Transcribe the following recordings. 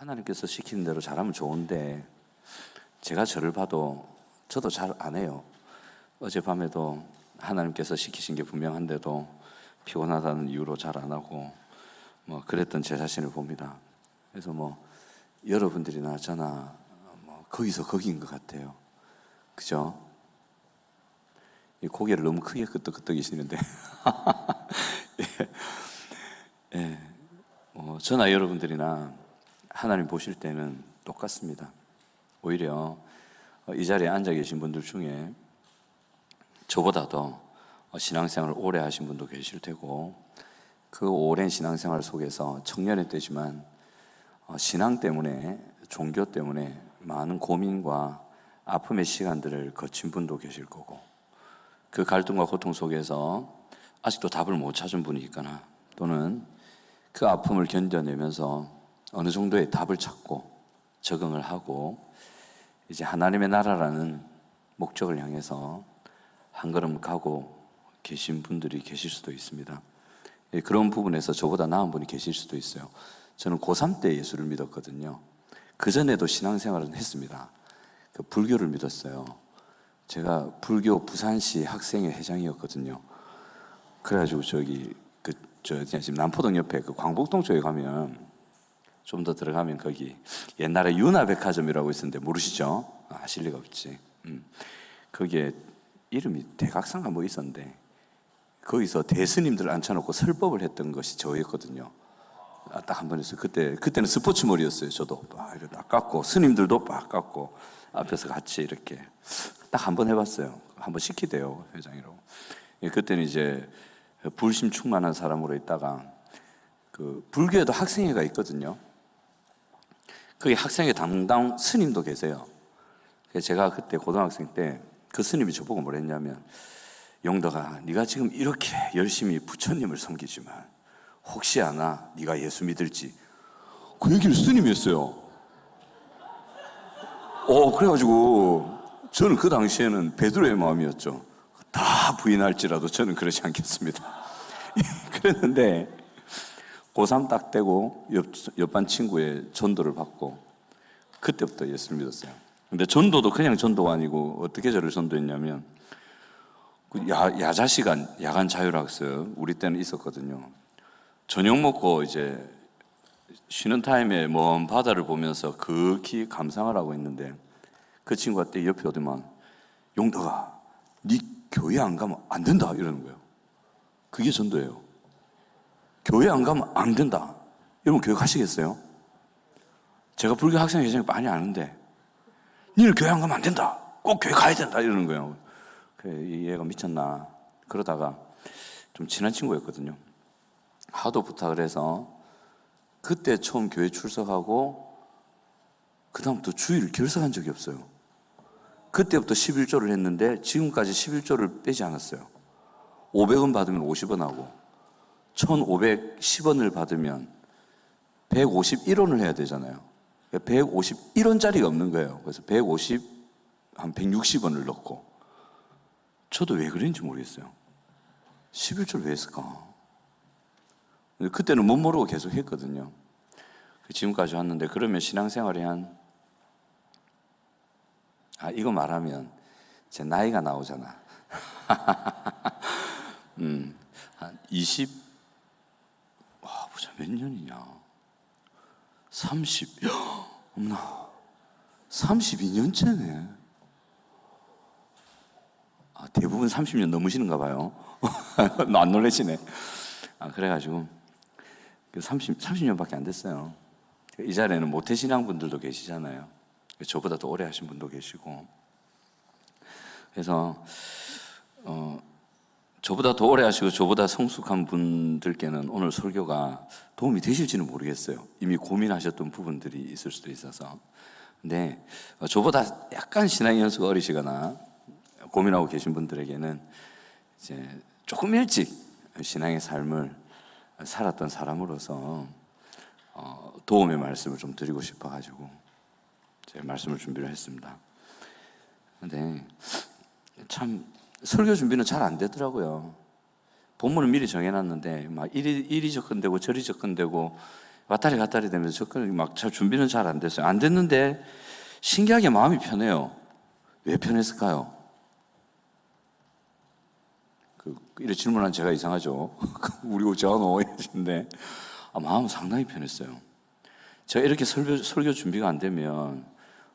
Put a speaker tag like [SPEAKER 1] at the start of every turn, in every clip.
[SPEAKER 1] 하나님께서 시키는 대로 잘하면 좋은데 제가 저를 봐도 저도 잘 안 해요. 어젯밤에도 하나님께서 시키신 게 분명한데도 피곤하다는 이유로 잘 안 하고 그랬던 제 자신을 봅니다. 그래서 여러분들이나 저나 거기서 거기인 것 같아요. 그죠? 이 고개를 너무 크게 끄덕끄덕이시는데 예. 예. 저나 여러분들이나 하나님 보실 때는 똑같습니다. 오히려 이 자리에 앉아 계신 분들 중에 저보다도 신앙생활을 오래 하신 분도 계실 테고, 그 오랜 신앙생활 속에서 청년의 때지만 신앙 때문에, 종교 때문에 많은 고민과 아픔의 시간들을 거친 분도 계실 거고, 그 갈등과 고통 속에서 아직도 답을 못 찾은 분이 있거나, 또는 그 아픔을 견뎌내면서 어느 정도의 답을 찾고 적응을 하고 이제 하나님의 나라라는 목적을 향해서 한 걸음 가고 계신 분들이 계실 수도 있습니다. 그런 부분에서 저보다 나은 분이 계실 수도 있어요. 저는 고3 때 예수를 믿었거든요. 그전에도 신앙생활은 했습니다. 불교를 믿었어요. 제가 불교 부산시 학생회 회장이었거든요. 그래가지고 지금 남포동 옆에 광복동 쪽에 가면, 좀 더 들어가면 거기 옛날에 유나백화점이라고 있었는데 모르시죠? 아실 리가 없지. 거기에 이름이 대각상가 있었는데 거기서 대스님들 앉혀놓고 설법을 했던 것이 저였거든요. 딱 한 번 했어요. 그때는 스포츠머리였어요. 저도 이렇게 딱 깎고, 스님들도 빡 깎고 앞에서 같이 이렇게 딱 한 번 해봤어요. 한번 시키대요, 회장이라고. 그때는 이제 불심 충만한 사람으로 있다가 불교에도 학생회가 있거든요. 거기 학생회 담당 스님도 계세요. 그래서 제가 그때 고등학생 때 그 스님이 저보고 뭐랬냐면, 용덕아, 네가 지금 이렇게 열심히 부처님을 섬기지만 혹시 아나 네가 예수 믿을지. 그 얘기를 스님이 했어요. 그래가지고 저는 그 당시에는 베드로의 마음이었죠. 다 부인할지라도 저는 그러지 않겠습니다. 그랬는데 고3 딱 되고 옆반 친구의 전도를 받고 그때부터 예수를 믿었어요. 근데 전도도 그냥 전도가 아니고 어떻게 저를 전도했냐면, 야자시간, 야간 자율학습 우리 때는 있었거든요. 저녁 먹고 이제 쉬는 타임에 먼 바다를 보면서 극히 감상을 하고 있는데, 그 친구가 옆에 오더만, 용덕아, 네 교회 안 가면 안 된다 이러는 거예요. 그게 전도예요. 교회 안 가면 안 된다. 여러분 교회 가시겠어요? 제가 불교 학생회 회장이 많이 아는데, 니는 교회 안 가면 안 된다. 꼭 교회 가야 된다 이러는 거예요. 이 얘가 미쳤나. 그러다가 좀 친한 친구였거든요. 하도 부탁을 해서 그때 처음 교회 출석하고 그 다음부터 주일을 결석한 적이 없어요. 그때부터 11조를 했는데 지금까지 11조를 빼지 않았어요. 500원 받으면 50원 하고 1510원을 받으면 151원을 해야 되잖아요. 151원짜리가 없는 거예요. 그래서 160원을 넣고, 저도 왜 그랬는지 모르겠어요. 11조를 왜 했을까? 그때는 못 모르고 계속 했거든요. 지금까지 왔는데, 그러면 신앙생활이 이거 말하면 제 나이가 나오잖아. 한 보자, 몇 년이냐. 엄마, 32년째네. 대부분 30년 넘으시는가 봐요. 안 놀라시네. 그래가지고 30년밖에 안 됐어요. 이 자리에는 모태신앙 분들도 계시잖아요. 저보다 더 오래 하신 분도 계시고. 그래서 저보다 더 오래 하시고 저보다 성숙한 분들께는 오늘 설교가 도움이 되실지는 모르겠어요. 이미 고민하셨던 부분들이 있을 수도 있어서. 근데 저보다 약간 신앙의 연수가 어리시거나 고민하고 계신 분들에게는 이제 조금 일찍 신앙의 삶을 살았던 사람으로서 도움의 말씀을 좀 드리고 싶어가지고 제가 말씀을 준비를 했습니다. 근데 참 설교 준비는 잘 안 되더라고요. 본문은 미리 정해놨는데 막 이리 접근되고 저리 접근되고 왔다리 갔다리 되면서 접근이 막 잘 준비는 잘 안 됐어요. 안 됐는데 신기하게 마음이 편해요. 왜 편했을까요? 이런 질문한 제가 이상하죠. 우리 오자노 오해하시는데 마음은 상당히 편했어요. 제가 이렇게 설교 준비가 안 되면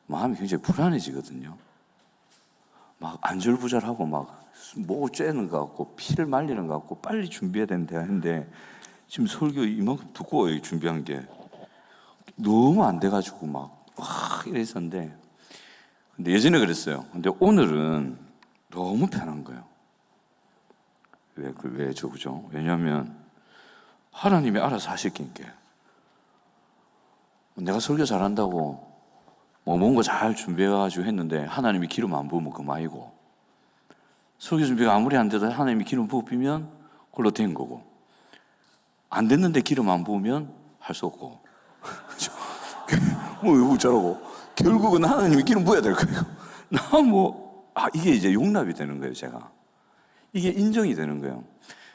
[SPEAKER 1] 마음이 굉장히 불안해지거든요. 막 안절부절하고 막 뭐 쬐는 것 같고 피를 말리는 것 같고 빨리 준비해야 된다 했는데 지금 설교 이만큼 두꺼워요. 준비한 게 너무 안 돼가지고 막 이랬었는데 근데 예전에 그랬어요. 근데 오늘은 너무 편한 거예요. 왜죠, 그죠? 왜냐하면 하나님이 알아서 하시니까. 내가 설교 잘한다고 뭐 뭔가 잘 준비해가지고 했는데 하나님이 기름 안 부으면 그만이고, 설교 준비가 아무리 안 돼도 하나님이 기름 부으면 그걸로 된 거고, 안 됐는데 기름 안 부으면 할 수 없고 뭐 어쩌라고. 결국은 하나님이 기름 부어야 될 거예요. 이게 이제 용납이 되는 거예요. 제가 이게 인정이 되는 거예요.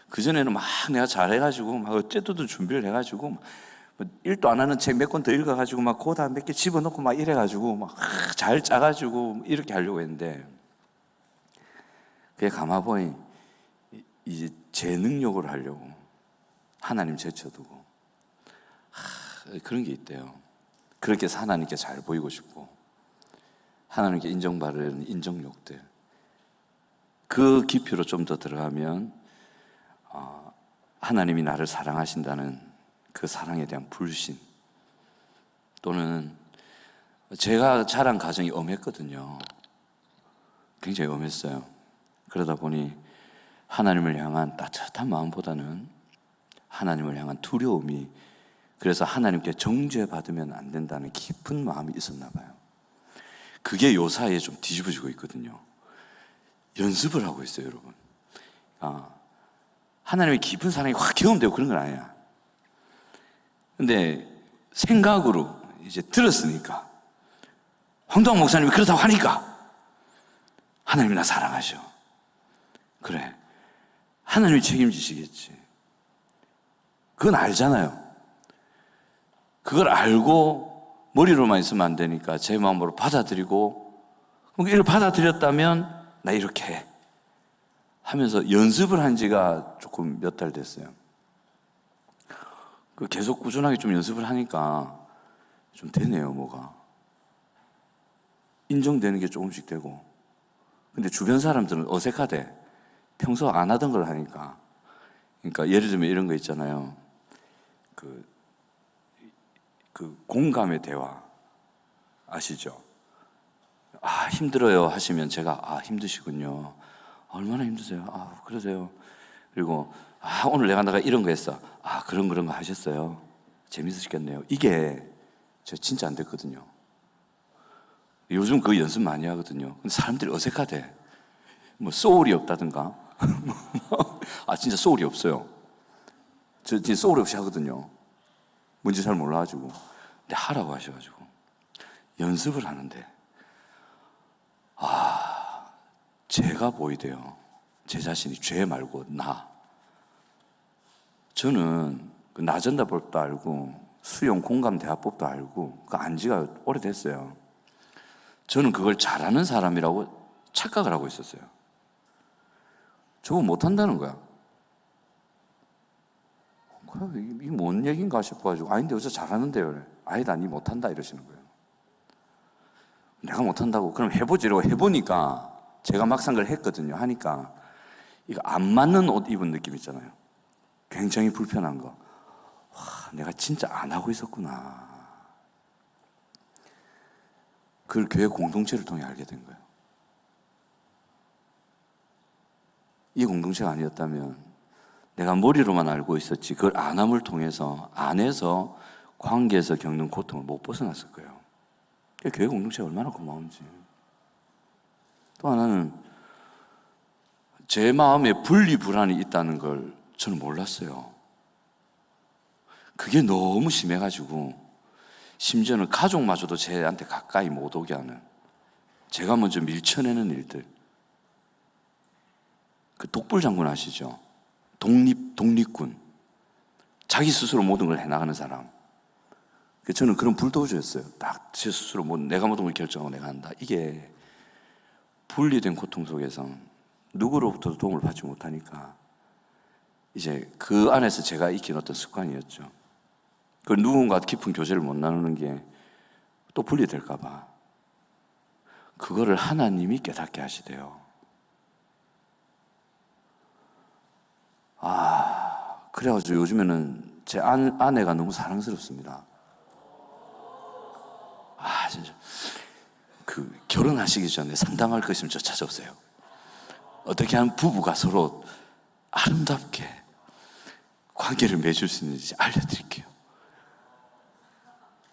[SPEAKER 1] 그전에는 막 내가 잘해가지고 막 어쨌든 준비를 해가지고 뭐 1도 안 하는 책 몇 권 더 읽어가지고 막 고다 몇 개 집어넣고 막 이래가지고 막 잘 짜가지고 이렇게 하려고 했는데, 그게 가마보니 이제 제 능력으로 하려고 하나님 제쳐두고 그런 게 있대요. 그렇게 해서 하나님께 잘 보이고 싶고 하나님께 인정받는 인정욕들, 그 깊이로 좀 더 들어가면 하나님이 나를 사랑하신다는 그 사랑에 대한 불신, 또는 제가 자란 가정이 엄했거든요. 굉장히 엄했어요. 그러다 보니 하나님을 향한 따뜻한 마음보다는 하나님을 향한 두려움이, 그래서 하나님께 정죄받으면 안 된다는 깊은 마음이 있었나 봐요. 그게 요 사이에 좀 뒤집어지고 있거든요. 연습을 하고 있어요, 여러분. 하나님의 깊은 사랑이 확 경험되고 그런 건 아니야. 근데 생각으로 이제 들었으니까, 황도환 목사님이 그렇다고 하니까 하나님이 나 사랑하셔. 그래, 하나님이 책임지시겠지. 그건 알잖아요. 그걸 알고 머리로만 있으면 안 되니까 제 마음으로 받아들이고, 이걸 받아들였다면 나 이렇게 해 하면서 연습을 한 지가 조금 몇 달 됐어요. 계속 꾸준하게 좀 연습을 하니까 좀 되네요. 뭐가 인정되는 게 조금씩 되고. 근데 주변 사람들은 어색하대. 평소 안 하던 걸 하니까. 그러니까 예를 들면 이런 거 있잖아요. 그 공감의 대화 아시죠? 힘들어요 하시면 제가 힘드시군요. 얼마나 힘드세요? 그러세요. 그리고 오늘 내가 이런 거 했어. 그런 거 하셨어요. 재밌으시겠네요. 이게 저 진짜 안 됐거든요. 요즘 그 연습 많이 하거든요. 근데 사람들이 어색하대. 뭐 소울이 없다든가. 진짜 소울이 없어요. 저 진짜 소울 없이 하거든요. 뭔지 잘 몰라가지고. 근데 하라고 하셔가지고 연습을 하는데 제가 보이대요. 제 자신이 죄 말고 저는 그 나전다법도 알고 수용 공감 대화법도 알고 그 안지가 오래됐어요. 저는 그걸 잘하는 사람이라고 착각을 하고 있었어요. 저거 못한다는 거야. 이게 뭔 얘기인가 싶어가지고 아닌데 어째 잘하는데요. 그래. 아니다, 니 못한다 이러시는 거예요. 내가 못한다고 그럼 해보지 이러고 해보니까 제가 막상 그걸 했거든요. 하니까 이거 안 맞는 옷 입은 느낌 있잖아요. 굉장히 불편한 거. 내가 진짜 안 하고 있었구나. 그걸 교회 공동체를 통해 알게 된 거예요. 이 공동체가 아니었다면 내가 머리로만 알고 있었지 그걸 안함을 통해서 안에서 관계에서 겪는 고통을 못 벗어났을 거예요. 교회 공동체가 얼마나 고마운지. 또 하나는 제 마음에 분리불안이 있다는 걸 저는 몰랐어요. 그게 너무 심해가지고 심지어는 가족마저도 제한테 가까이 못 오게 하는, 제가 먼저 밀쳐내는 일들. 그 독불장군 아시죠? 독립군. 자기 스스로 모든 걸 해나가는 사람. 저는 그런 불도저였어요. 딱 제 스스로 뭐 내가 모든 걸 결정하고 내가 한다. 이게 분리된 고통 속에서 누구로부터도 도움을 받지 못하니까 이제 그 안에서 제가 익힌 어떤 습관이었죠. 그 누군가 깊은 교제를 못 나누는 게 또 분리될까봐 그거를 하나님이 깨닫게 하시대요. 그래가지고 요즘에는 제 아내가 너무 사랑스럽습니다. 진짜. 결혼하시기 전에 상담할 거 있으면 저 찾아오세요. 어떻게 하면 부부가 서로 아름답게 관계를 맺을 수 있는지 알려드릴게요.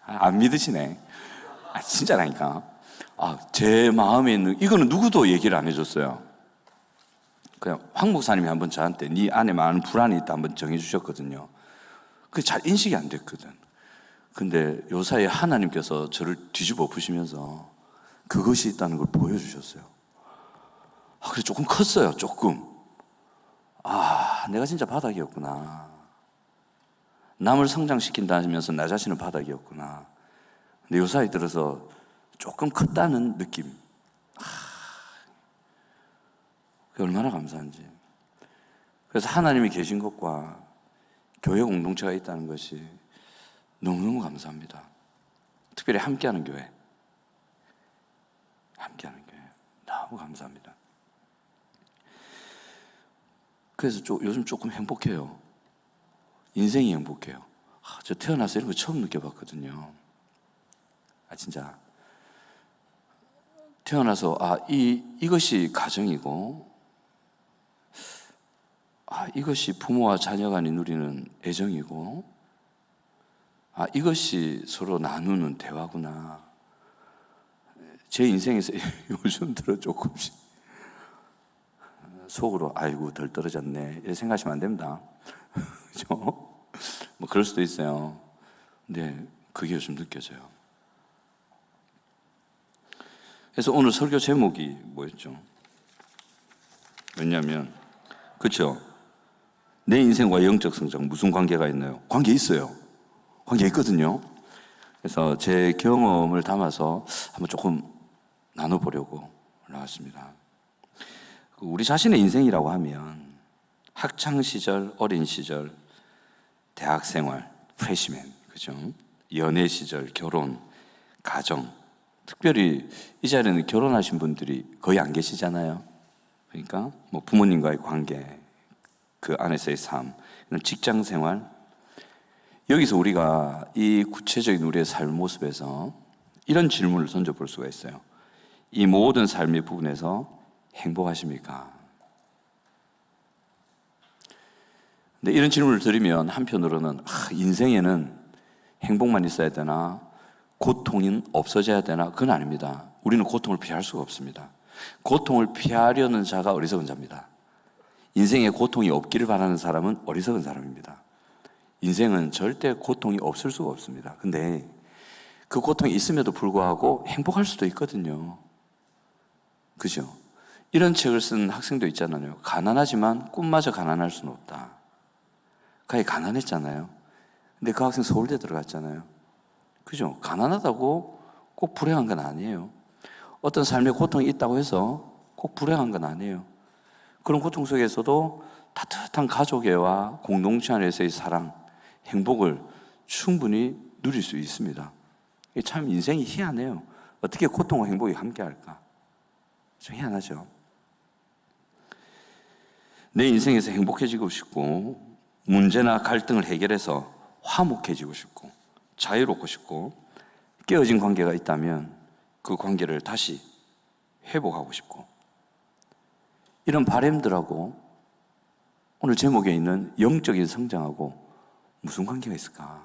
[SPEAKER 1] 안 믿으시네. 진짜라니까. 제 마음에 있는, 이거는 누구도 얘기를 안 해줬어요. 그냥 황 목사님이 한번 저한테 네 안에 많은 불안이 있다 한번 정해주셨거든요. 그게 잘 인식이 안 됐거든. 근데 요사이에 하나님께서 저를 뒤집어 엎으시면서 그것이 있다는 걸 보여주셨어요. 그래서 조금 컸어요. 조금. 내가 진짜 바닥이었구나. 남을 성장시킨다면서 나 자신은 바닥이었구나. 근데 요사이 들어서 조금 컸다는 느낌. 그게 얼마나 감사한지. 그래서 하나님이 계신 것과 교회 공동체가 있다는 것이 너무너무 감사합니다. 특별히 함께하는 교회. 함께하는 교회. 너무 감사합니다. 그래서 요즘 조금 행복해요. 인생이 행복해요. 저 태어나서 이런 거 처음 느껴봤거든요. 진짜. 태어나서, 이것이 가정이고, 이것이 부모와 자녀 간이 누리는 애정이고, 이것이 서로 나누는 대화구나. 제 인생에서 요즘 들어 조금씩 속으로 아이고 덜 떨어졌네 이렇게 생각하시면 안 됩니다. 그죠? 뭐 그럴 수도 있어요. 근데 그게 요즘 느껴져요. 그래서 오늘 설교 제목이 뭐였죠? 왜냐하면 그렇죠? 내 인생과 영적 성장 무슨 관계가 있나요? 관계 있어요. 관계 있거든요. 그래서 제 경험을 담아서 한번 조금 나눠보려고 나왔습니다. 우리 자신의 인생이라고 하면 학창시절, 어린 시절, 대학생활, 프레시맨, 그죠? 연애 시절, 결혼, 가정. 특별히 이 자리에는 결혼하신 분들이 거의 안 계시잖아요. 그러니까 뭐 부모님과의 관계, 그 안에서의 삶, 직장 생활. 여기서 우리가 이 구체적인 우리의 삶 모습에서 이런 질문을 던져볼 수가 있어요. 이 모든 삶의 부분에서 행복하십니까? 근데 이런 질문을 드리면 한편으로는 인생에는 행복만 있어야 되나? 고통은 없어져야 되나? 그건 아닙니다. 우리는 고통을 피할 수가 없습니다. 고통을 피하려는 자가 어리석은 자입니다. 인생에 고통이 없기를 바라는 사람은 어리석은 사람입니다. 인생은 절대 고통이 없을 수가 없습니다. 근데 그 고통이 있음에도 불구하고 행복할 수도 있거든요. 그죠? 이런 책을 쓴 학생도 있잖아요. 가난하지만 꿈마저 가난할 수는 없다. 그게 가난했잖아요. 근데 그 학생 서울대 들어갔잖아요. 그죠? 가난하다고 꼭 불행한 건 아니에요. 어떤 삶의 고통이 있다고 해서 꼭 불행한 건 아니에요. 그런 고통 속에서도 따뜻한 가족애와 공동체 안에서의 사랑, 행복을 충분히 누릴 수 있습니다. 참 인생이 희한해요. 어떻게 고통과 행복이 함께할까? 좀 희한하죠. 내 인생에서 행복해지고 싶고 문제나 갈등을 해결해서 화목해지고 싶고 자유롭고 싶고 깨어진 관계가 있다면 그 관계를 다시 회복하고 싶고 이런 바람들하고 오늘 제목에 있는 영적인 성장하고 무슨 관계가 있을까?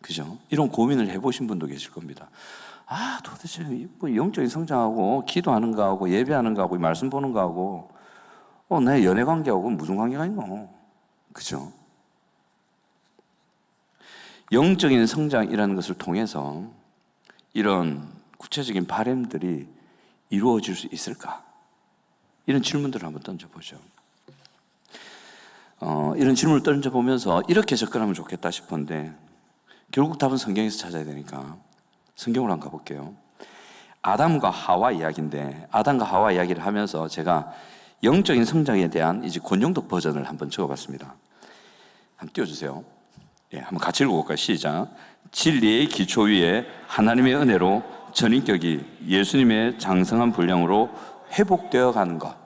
[SPEAKER 1] 그죠? 이런 고민을 해보신 분도 계실 겁니다. 도대체 뭐 영적인 성장하고 기도하는 거하고 예배하는 거하고 말씀 보는 거하고 내 연애 관계하고 무슨 관계가 있노? 그죠? 영적인 성장이라는 것을 통해서 이런 구체적인 바람들이 이루어질 수 있을까? 이런 질문들을 한번 던져보죠. 이런 질문을 던져보면서 이렇게 접근하면 좋겠다 싶었는데 결국 답은 성경에서 찾아야 되니까 성경으로 한번 가볼게요. 아담과 하와 이야기인데 아담과 하와 이야기를 하면서 제가 영적인 성장에 대한 이제 권영덕 버전을 한번 적어봤습니다. 한번 띄워주세요. 예, 한번 같이 읽어볼까요? 시작. 진리의 기초 위에 하나님의 은혜로 전인격이 예수님의 장성한 분량으로 회복되어 가는 것.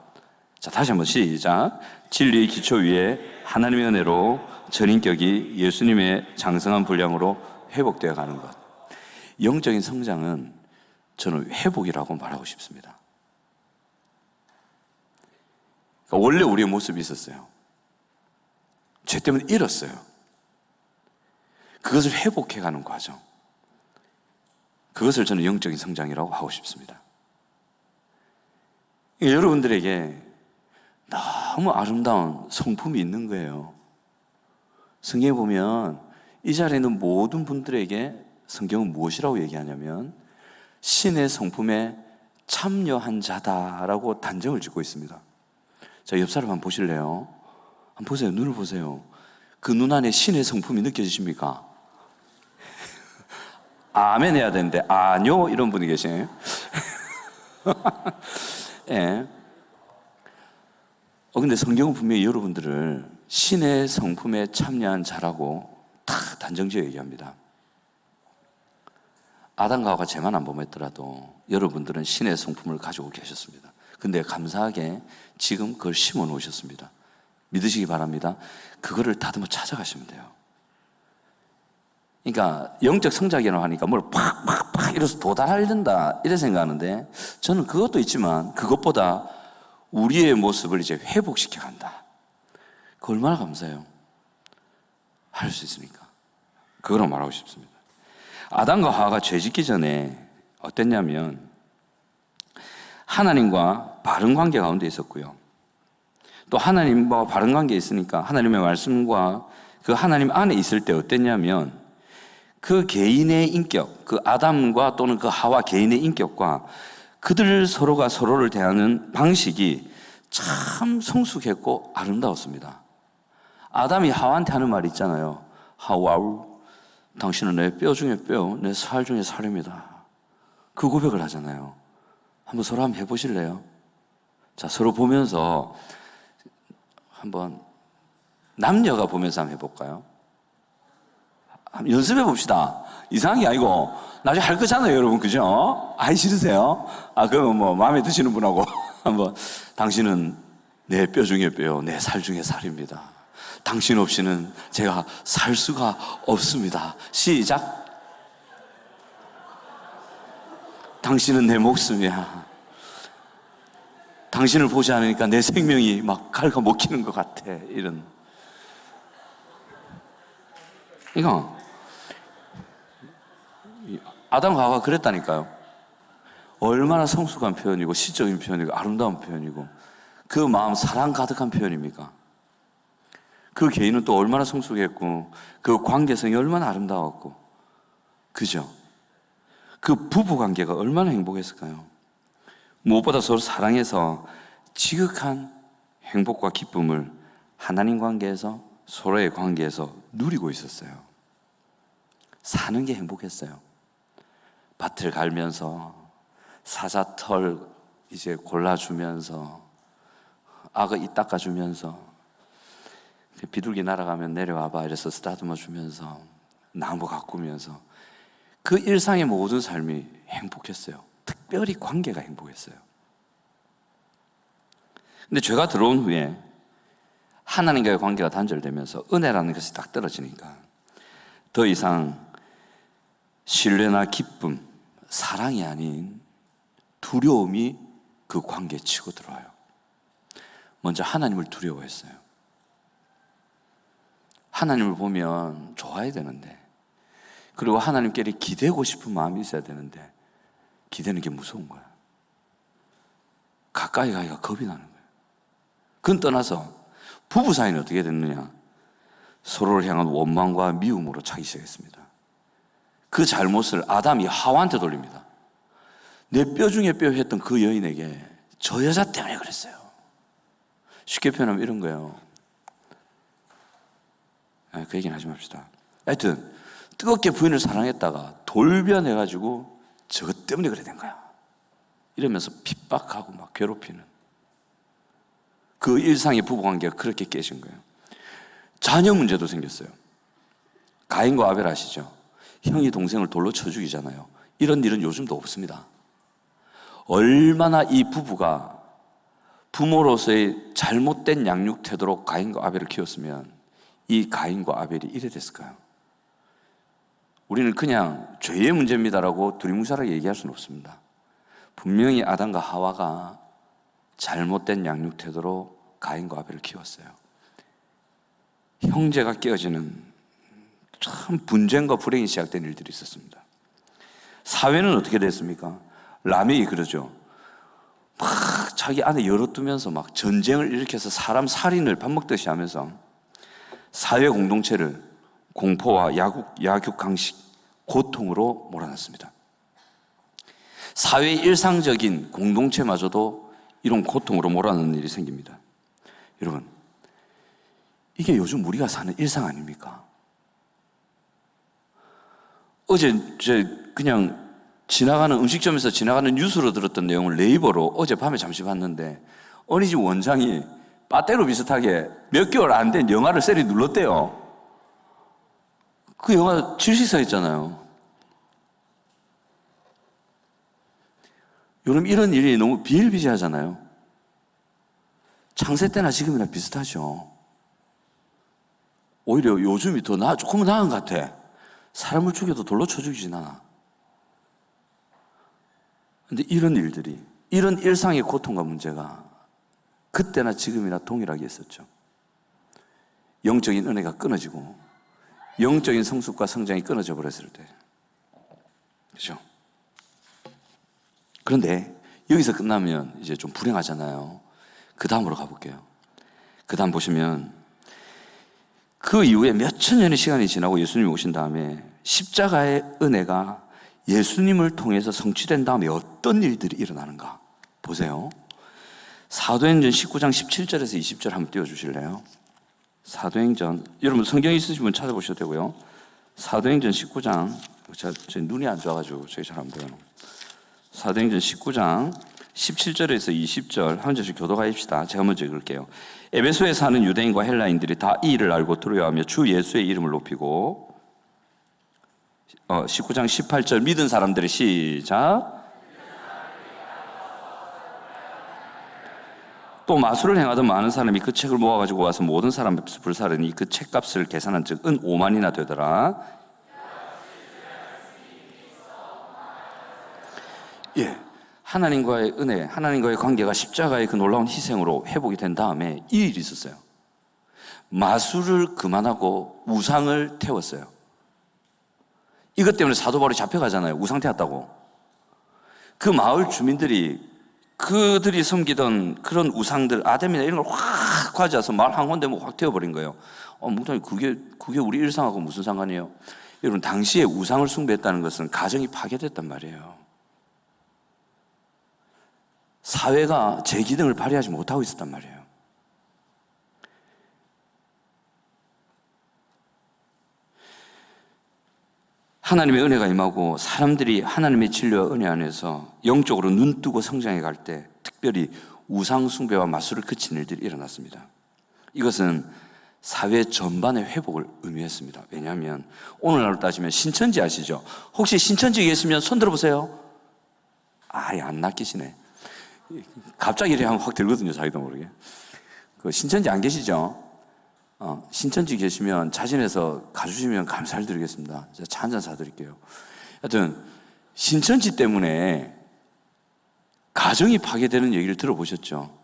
[SPEAKER 1] 자, 다시 한번 시작. 진리의 기초 위에 하나님의 은혜로 전인격이 예수님의 장성한 분량으로 회복되어 가는 것. 영적인 성장은 저는 회복이라고 말하고 싶습니다. 그러니까 원래 우리의 모습이 있었어요. 죄 때문에 잃었어요. 그것을 회복해가는 과정. 그것을 저는 영적인 성장이라고 하고 싶습니다. 여러분들에게 너무 아름다운 성품이 있는 거예요. 성경에 보면 이 자리에 있는 모든 분들에게 성경은 무엇이라고 얘기하냐면 신의 성품에 참여한 자다라고 단정을 짓고 있습니다. 자, 옆 사람 한번 보실래요? 한번 보세요. 눈을 보세요. 그 눈 안에 신의 성품이 느껴지십니까? 아멘 해야 되는데 아뇨 이런 분이 계시네요. 예. 근데 성경은 분명히 여러분들을 신의 성품에 참여한 자라고 다 단정지어 얘기합니다. 아담과 하와가 죄만 안 범했더라도 여러분들은 신의 성품을 가지고 계셨습니다. 근데 감사하게 지금 그걸 심어 놓으셨습니다. 믿으시기 바랍니다. 그거를 다듬어 찾아가시면 돼요. 그러니까 영적 성장이라고 하니까 뭘 팍팍팍 이래서 도달하려다 이래 생각하는데 저는 그것도 있지만 그것보다 우리의 모습을 이제 회복시켜 간다. 그 얼마나 감사해요. 할 수 있으니까. 그거로 말하고 싶습니다. 아담과 하와가 죄 짓기 전에 어땠냐면 하나님과 바른 관계 가운데 있었고요. 또 하나님과 바른 관계에 있으니까 하나님의 말씀과 그 하나님 안에 있을 때 어땠냐면 그 개인의 인격, 그 아담과 또는 그 하와 개인의 인격과 그들 서로가 서로를 대하는 방식이 참 성숙했고 아름다웠습니다. 아담이 하와한테 하는 말이 있잖아요. 하와우, 당신은 내 뼈 중에 뼈, 내 살 중에 살입니다. 그 고백을 하잖아요. 한번 서로 한번 해보실래요? 자, 서로 보면서 한번 남녀가 보면서 한번 해볼까요? 한번 연습해 봅시다. 이상한 게 아니고 나중에 할 거잖아요, 여러분. 그죠? 아이 싫으세요? 그러면 뭐 마음에 드시는 분하고 한번 당신은 내 뼈 중에 뼈, 내 살 중에 살입니다. 당신 없이는 제가 살 수가 없습니다. 시작. 당신은 내 목숨이야. 당신을 보지 않으니까 내 생명이 막 갉아먹히는 것 같아. 이런. 이거 아담과 하와가 그랬다니까요. 얼마나 성숙한 표현이고 시적인 표현이고 아름다운 표현이고 그 마음 사랑 가득한 표현입니까? 그 개인은 또 얼마나 성숙했고 그 관계성이 얼마나 아름다웠고 그죠? 그 부부관계가 얼마나 행복했을까요? 무엇보다 서로 사랑해서 지극한 행복과 기쁨을 하나님 관계에서 서로의 관계에서 누리고 있었어요. 사는 게 행복했어요. 밭을 갈면서 사자털 이제 골라주면서 악어 이 닦아주면서 비둘기 날아가면 내려와봐 이래서 쓰다듬어 주면서 나무 가꾸면서 그 일상의 모든 삶이 행복했어요. 특별히 관계가 행복했어요. 근데 죄가 들어온 후에 하나님과의 관계가 단절되면서 은혜라는 것이 딱 떨어지니까 더 이상 신뢰나 기쁨, 사랑이 아닌 두려움이 그 관계에 치고 들어와요. 먼저 하나님을 두려워했어요. 하나님을 보면 좋아야 되는데 그리고 하나님께 기대고 싶은 마음이 있어야 되는데 기대는 게 무서운 거야. 가까이 가기가 겁이 나는 거예요. 그건 떠나서 부부 사이는 어떻게 됐느냐? 서로를 향한 원망과 미움으로 차기 시작했습니다. 그 잘못을 아담이 하와한테 돌립니다. 내 뼈 중에 뼈 했던 그 여인에게 저 여자 때문에 그랬어요. 쉽게 표현하면 이런 거예요. 그 얘기는 하지 맙시다. 하여튼 뜨겁게 부인을 사랑했다가 돌변해가지고 저것 때문에 그래 된 거야. 이러면서 핍박하고 막 괴롭히는 그 일상의 부부관계가 그렇게 깨진 거예요. 자녀 문제도 생겼어요. 가인과 아벨 아시죠? 형이 동생을 돌로 쳐 죽이잖아요. 이런 일은 요즘도 없습니다. 얼마나 이 부부가 부모로서의 잘못된 양육 태도로 가인과 아벨을 키웠으면 이 가인과 아벨이 이래 됐을까요? 우리는 그냥 죄의 문제입니다라고 두리뭉실하게 얘기할 수는 없습니다. 분명히 아담과 하와가 잘못된 양육 태도로 가인과 아벨을 키웠어요. 형제가 깨어지는 참 분쟁과 불행이 시작된 일들이 있었습니다. 사회는 어떻게 됐습니까? 라멕이 그러죠. 막 자기 안에 열어두면서 막 전쟁을 일으켜서 사람 살인을 밥 먹듯이 하면서 사회 공동체를 공포와 약육강식, 고통으로 몰아넣습니다. 사회의 일상적인 공동체마저도 이런 고통으로 몰아넣는 일이 생깁니다. 여러분, 이게 요즘 우리가 사는 일상 아닙니까? 어제 그냥 지나가는 음식점에서 지나가는 뉴스로 들었던 내용을 네이버로 어젯밤에 잠시 봤는데 어느 집 원장이 빠떼로 비슷하게 몇 개월 안 된 영화를 세리 눌렀대요. 그 영화 질식사 했잖아요. 여러분, 이런 일이 너무 비일비재하잖아요. 창세 때나 지금이나 비슷하죠. 오히려 요즘이 더 조금은 나은 것 같아. 사람을 죽여도 돌로 쳐 죽이진 않아. 근데 이런 일들이, 이런 일상의 고통과 문제가 그때나 지금이나 동일하게 있었죠. 영적인 은혜가 끊어지고 영적인 성숙과 성장이 끊어져 버렸을 때. 그렇죠? 그런데 여기서 끝나면 이제 좀 불행하잖아요. 그 다음으로 가볼게요. 그 다음 보시면 그 이후에 몇천 년의 시간이 지나고 예수님이 오신 다음에 십자가의 은혜가 예수님을 통해서 성취된 다음에 어떤 일들이 일어나는가 보세요. 사도행전 19장 17절에서 20절 한번 띄워주실래요? 사도행전, 여러분 성경 있으시면 찾아보셔도 되고요. 사도행전 19장, 제 눈이 안 좋아가지고 저기 잘 안 보여요. 사도행전 19장 17절에서 20절 한 절씩 교도가입시다. 제가 먼저 읽을게요. 에베소에 사는 유대인과 헬라인들이 다 이 일을 알고 두려워하며 주 예수의 이름을 높이고 19장 18절 믿은 사람들이 시작. 또 마술을 행하던 많은 사람이 그 책을 모아가지고 와서 모든 사람 앞에서 불사르니 그 책값을 계산한 즉 은 5만이나 되더라. 예, 하나님과의 은혜, 하나님과의 관계가 십자가의 그 놀라운 희생으로 회복이 된 다음에 이 일이 있었어요. 마술을 그만하고 우상을 태웠어요. 이것 때문에 사도 바울이 잡혀가잖아요. 우상 태웠다고. 그 마을 주민들이 그들이 섬기던 그런 우상들, 아담이나 이런 걸 확 가져와서 마을 한 군데 확 태워버린 거예요. 몽땅이 그게 우리 일상하고 무슨 상관이에요? 여러분, 당시에 우상을 숭배했다는 것은 가정이 파괴됐단 말이에요. 사회가 제 기능을 발휘하지 못하고 있었단 말이에요. 하나님의 은혜가 임하고 사람들이 하나님의 진리와 은혜 안에서 영적으로 눈뜨고 성장해 갈 때 특별히 우상 숭배와 마술을 그친 일들이 일어났습니다. 이것은 사회 전반의 회복을 의미했습니다. 왜냐하면 오늘날로 따지면 신천지 아시죠? 혹시 신천지 계시면 손 들어보세요. 아예 안 낚이시네. 갑자기 이렇게 하면 확 들거든요, 자기도 모르게. 그 신천지 안 계시죠? 신천지 계시면 자진해서 가주시면 감사를 드리겠습니다. 제가 차 한잔 사드릴게요. 하여튼 신천지 때문에 가정이 파괴되는 얘기를 들어보셨죠?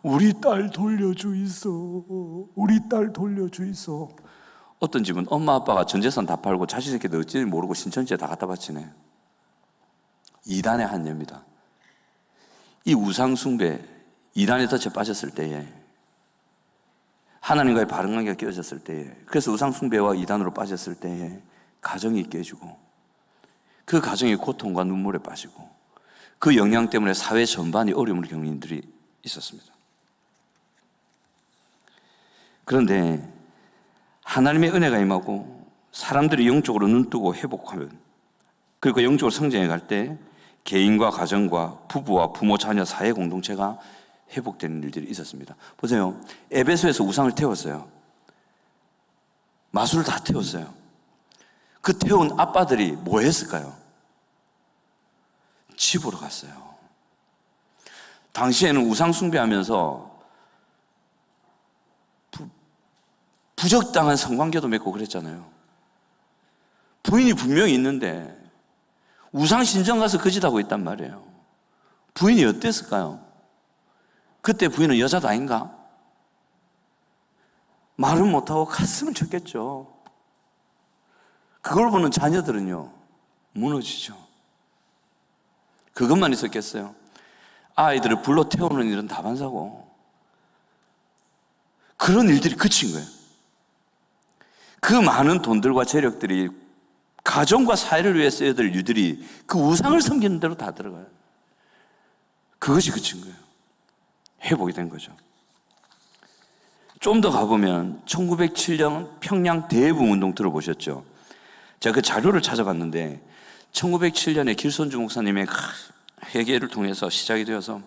[SPEAKER 1] 우리 딸 돌려주이소. 우리 딸 돌려주이소. 어떤 집은 엄마 아빠가 전 재산 다 팔고 자식 새끼들 어찌 모르고 신천지에 다 갖다 바치네. 이단의 한여입니다. 이 우상 숭배, 이단에 덫에 빠졌을 때에 하나님과의 바른 관계가 깨어졌을 때에, 그래서 우상 숭배와 이단으로 빠졌을 때에 가정이 깨지고 그 가정의 고통과 눈물에 빠지고 그 영향 때문에 사회 전반이 어려움을 겪는 일들이 있었습니다. 그런데 하나님의 은혜가 임하고 사람들이 영적으로 눈뜨고 회복하면, 그리고 영적으로 성장해 갈 때 개인과 가정과 부부와 부모, 자녀, 사회 공동체가 회복되는 일들이 있었습니다. 보세요. 에베소에서 우상을 태웠어요. 마술을 다 태웠어요. 그 태운 아빠들이 뭐 했을까요? 집으로 갔어요. 당시에는 우상 숭배하면서 부적당한 성관계도 맺고 그랬잖아요. 부인이 분명히 있는데 우상 신전 가서 거짓하고 있단 말이에요. 부인이 어땠을까요? 그때 부인은 여자도 아닌가? 말은 못하고 가슴을 쳤겠죠. 그걸 보는 자녀들은요, 무너지죠. 그것만 있었겠어요? 아이들을 불러 태우는 일은 다반사고, 그런 일들이 그친 거예요. 그 많은 돈들과 재력들이 가정과 사회를 위해 써야 될 일들이 그 우상을 섬기는 대로 다 들어가요. 그것이 그친 거예요. 회복이 된 거죠. 좀 더 가보면 1907년 평양 대부운동 들어보셨죠? 제가 그 자료를 찾아봤는데 1907년에 길손주 목사님의 회개를 통해서 시작이 되어서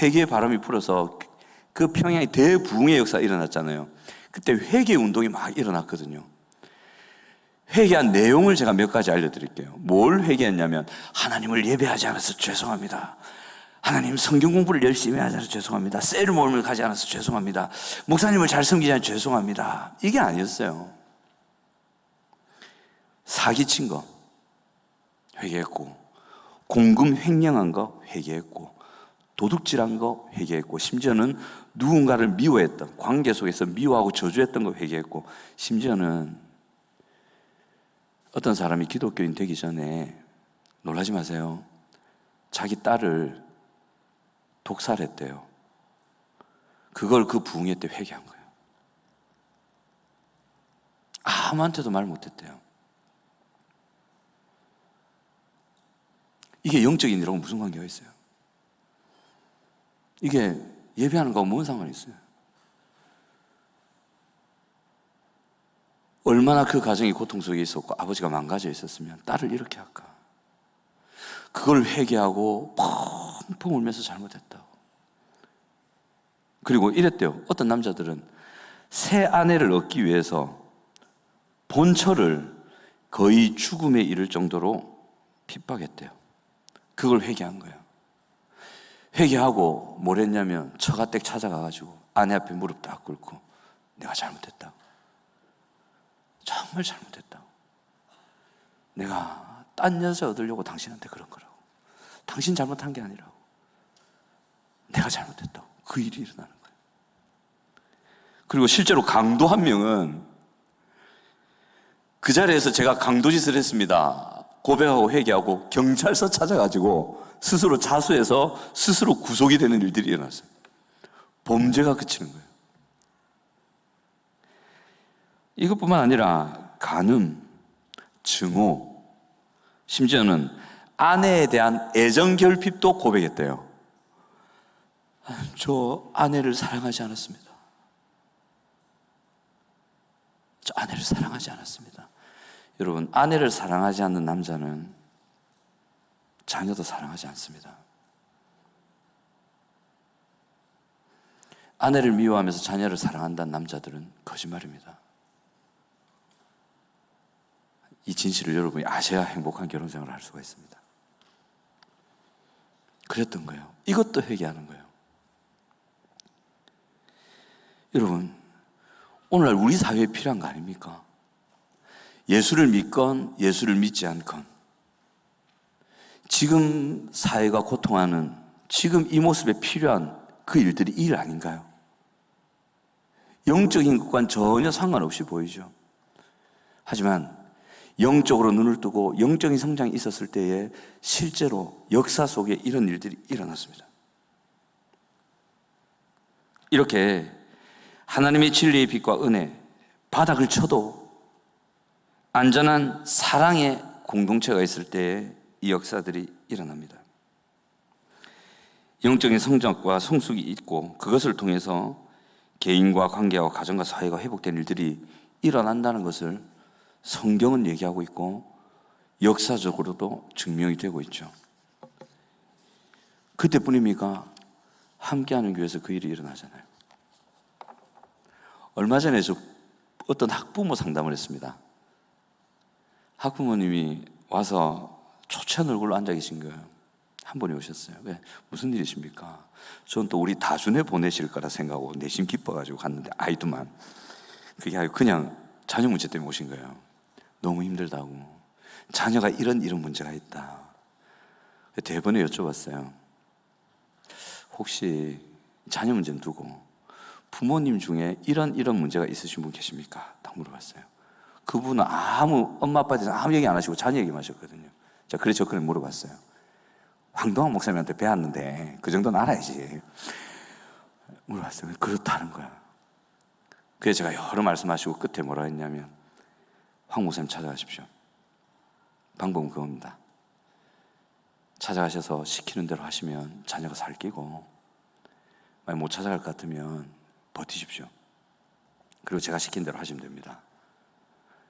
[SPEAKER 1] 회개의 바람이 불어서 그 평양의 대부흥의 역사가 일어났잖아요. 그때 회개 운동이 막 일어났거든요. 회개한 내용을 제가 몇 가지 알려드릴게요. 뭘 회개했냐면, 하나님을 예배하지 않아서 죄송합니다. 하나님, 성경 공부를 열심히 하지 않아서 죄송합니다. 셀 모임을 가지 않아서 죄송합니다. 목사님을 잘 섬기지 않아서 죄송합니다. 이게 아니었어요. 사기친 거 회개했고, 공금 횡령한 거 회개했고, 도둑질한 거 회개했고, 심지어는 누군가를 미워했던, 관계 속에서 미워하고 저주했던 거 회개했고, 심지어는 어떤 사람이 기독교인 되기 전에, 놀라지 마세요, 자기 딸을 독살했대요. 그걸 그 부흥회 때 회개한 거예요. 아무한테도 말 못했대요. 이게 영적인 일하고 무슨 관계가 있어요? 이게 예배하는 거하고 뭔 상관이 있어요? 얼마나 그 가정이 고통 속에 있었고 아버지가 망가져 있었으면 딸을 이렇게 할까? 그걸 회개하고 펑펑 울면서 잘못했다고. 그리고 이랬대요. 어떤 남자들은 새 아내를 얻기 위해서 본처를 거의 죽음에 이를 정도로 핍박했대요. 그걸 회개한 거예요. 회개하고 뭘 했냐면 처가댁 찾아가가지고 아내 앞에 무릎 딱 꿇고 내가 잘못했다. 정말 잘못했다. 내가 딴 여자 얻으려고 당신한테 그런 거라고. 당신 잘못한 게 아니라고. 내가 잘못했다고. 그 일이 일어나는 거예요. 그리고 실제로 강도 한 명은 그 자리에서 제가 강도짓을 했습니다 고백하고 회개하고 경찰서 찾아가지고 스스로 자수해서 스스로 구속이 되는 일들이 일어났어요. 범죄가 그치는 거예요. 이것뿐만 아니라 간음, 증오, 심지어는 아내에 대한 애정 결핍도 고백했대요. 저 아내를 사랑하지 않았습니다. 저 아내를 사랑하지 않았습니다. 여러분, 아내를 사랑하지 않는 남자는 자녀도 사랑하지 않습니다. 아내를 미워하면서 자녀를 사랑한다는 남자들은 거짓말입니다. 이 진실을 여러분이 아셔야 행복한 결혼생활을 할 수가 있습니다. 그랬던 거예요. 이것도 회개하는 거예요. 여러분, 오늘날 우리 사회에 필요한 거 아닙니까? 예수를 믿건 예수를 믿지 않건 지금 사회가 고통하는 지금 이 모습에 필요한 그 일들이 일 아닌가요? 영적인 것과는 전혀 상관없이 보이죠. 하지만 영적으로 눈을 뜨고 영적인 성장이 있었을 때에 실제로 역사 속에 이런 일들이 일어났습니다. 이렇게 하나님의 진리의 빛과 은혜, 바닥을 쳐도 안전한 사랑의 공동체가 있을 때에 이 역사들이 일어납니다. 영적인 성장과 성숙이 있고 그것을 통해서 개인과 관계와 가정과 사회가 회복된 일들이 일어난다는 것을 성경은 얘기하고 있고 역사적으로도 증명이 되고 있죠. 그때뿐입니까? 함께하는 교회에서 그 일이 일어나잖아요. 얼마 전에 저 어떤 학부모 상담을 했습니다. 학부모님이 와서 초췌한 얼굴로 앉아 계신 거예요. 한 분이 오셨어요. 왜? 무슨 일이십니까? 저는 또 우리 다준에 보내실 거라 생각하고 내심 기뻐가지고 갔는데 아이도만. 그게 아니고 그냥 자녀 문제 때문에 오신 거예요. 너무 힘들다고. 자녀가 이런 문제가 있다. 대번에 여쭤봤어요. 혹시 자녀 문제는 두고 부모님 중에 이런 문제가 있으신 분 계십니까? 딱 물어봤어요. 그분은 엄마 아빠에 대해서 아무 얘기 안 하시고 자녀 얘기만 하셨거든요. 자, 그래서 저 그냥 물어봤어요. 황동학 목사님한테 배웠는데 그 정도는 알아야지. 물어봤어요. 그렇다는 거야. 그래서 제가 여러 말씀하시고 끝에 뭐라 했냐면 황 목사님 찾아가십시오. 방법은 그겁니다. 찾아가셔서 시키는 대로 하시면 자녀가 살기고 만약 못 찾아갈 것 같으면 버티십시오. 그리고 제가 시킨 대로 하시면 됩니다.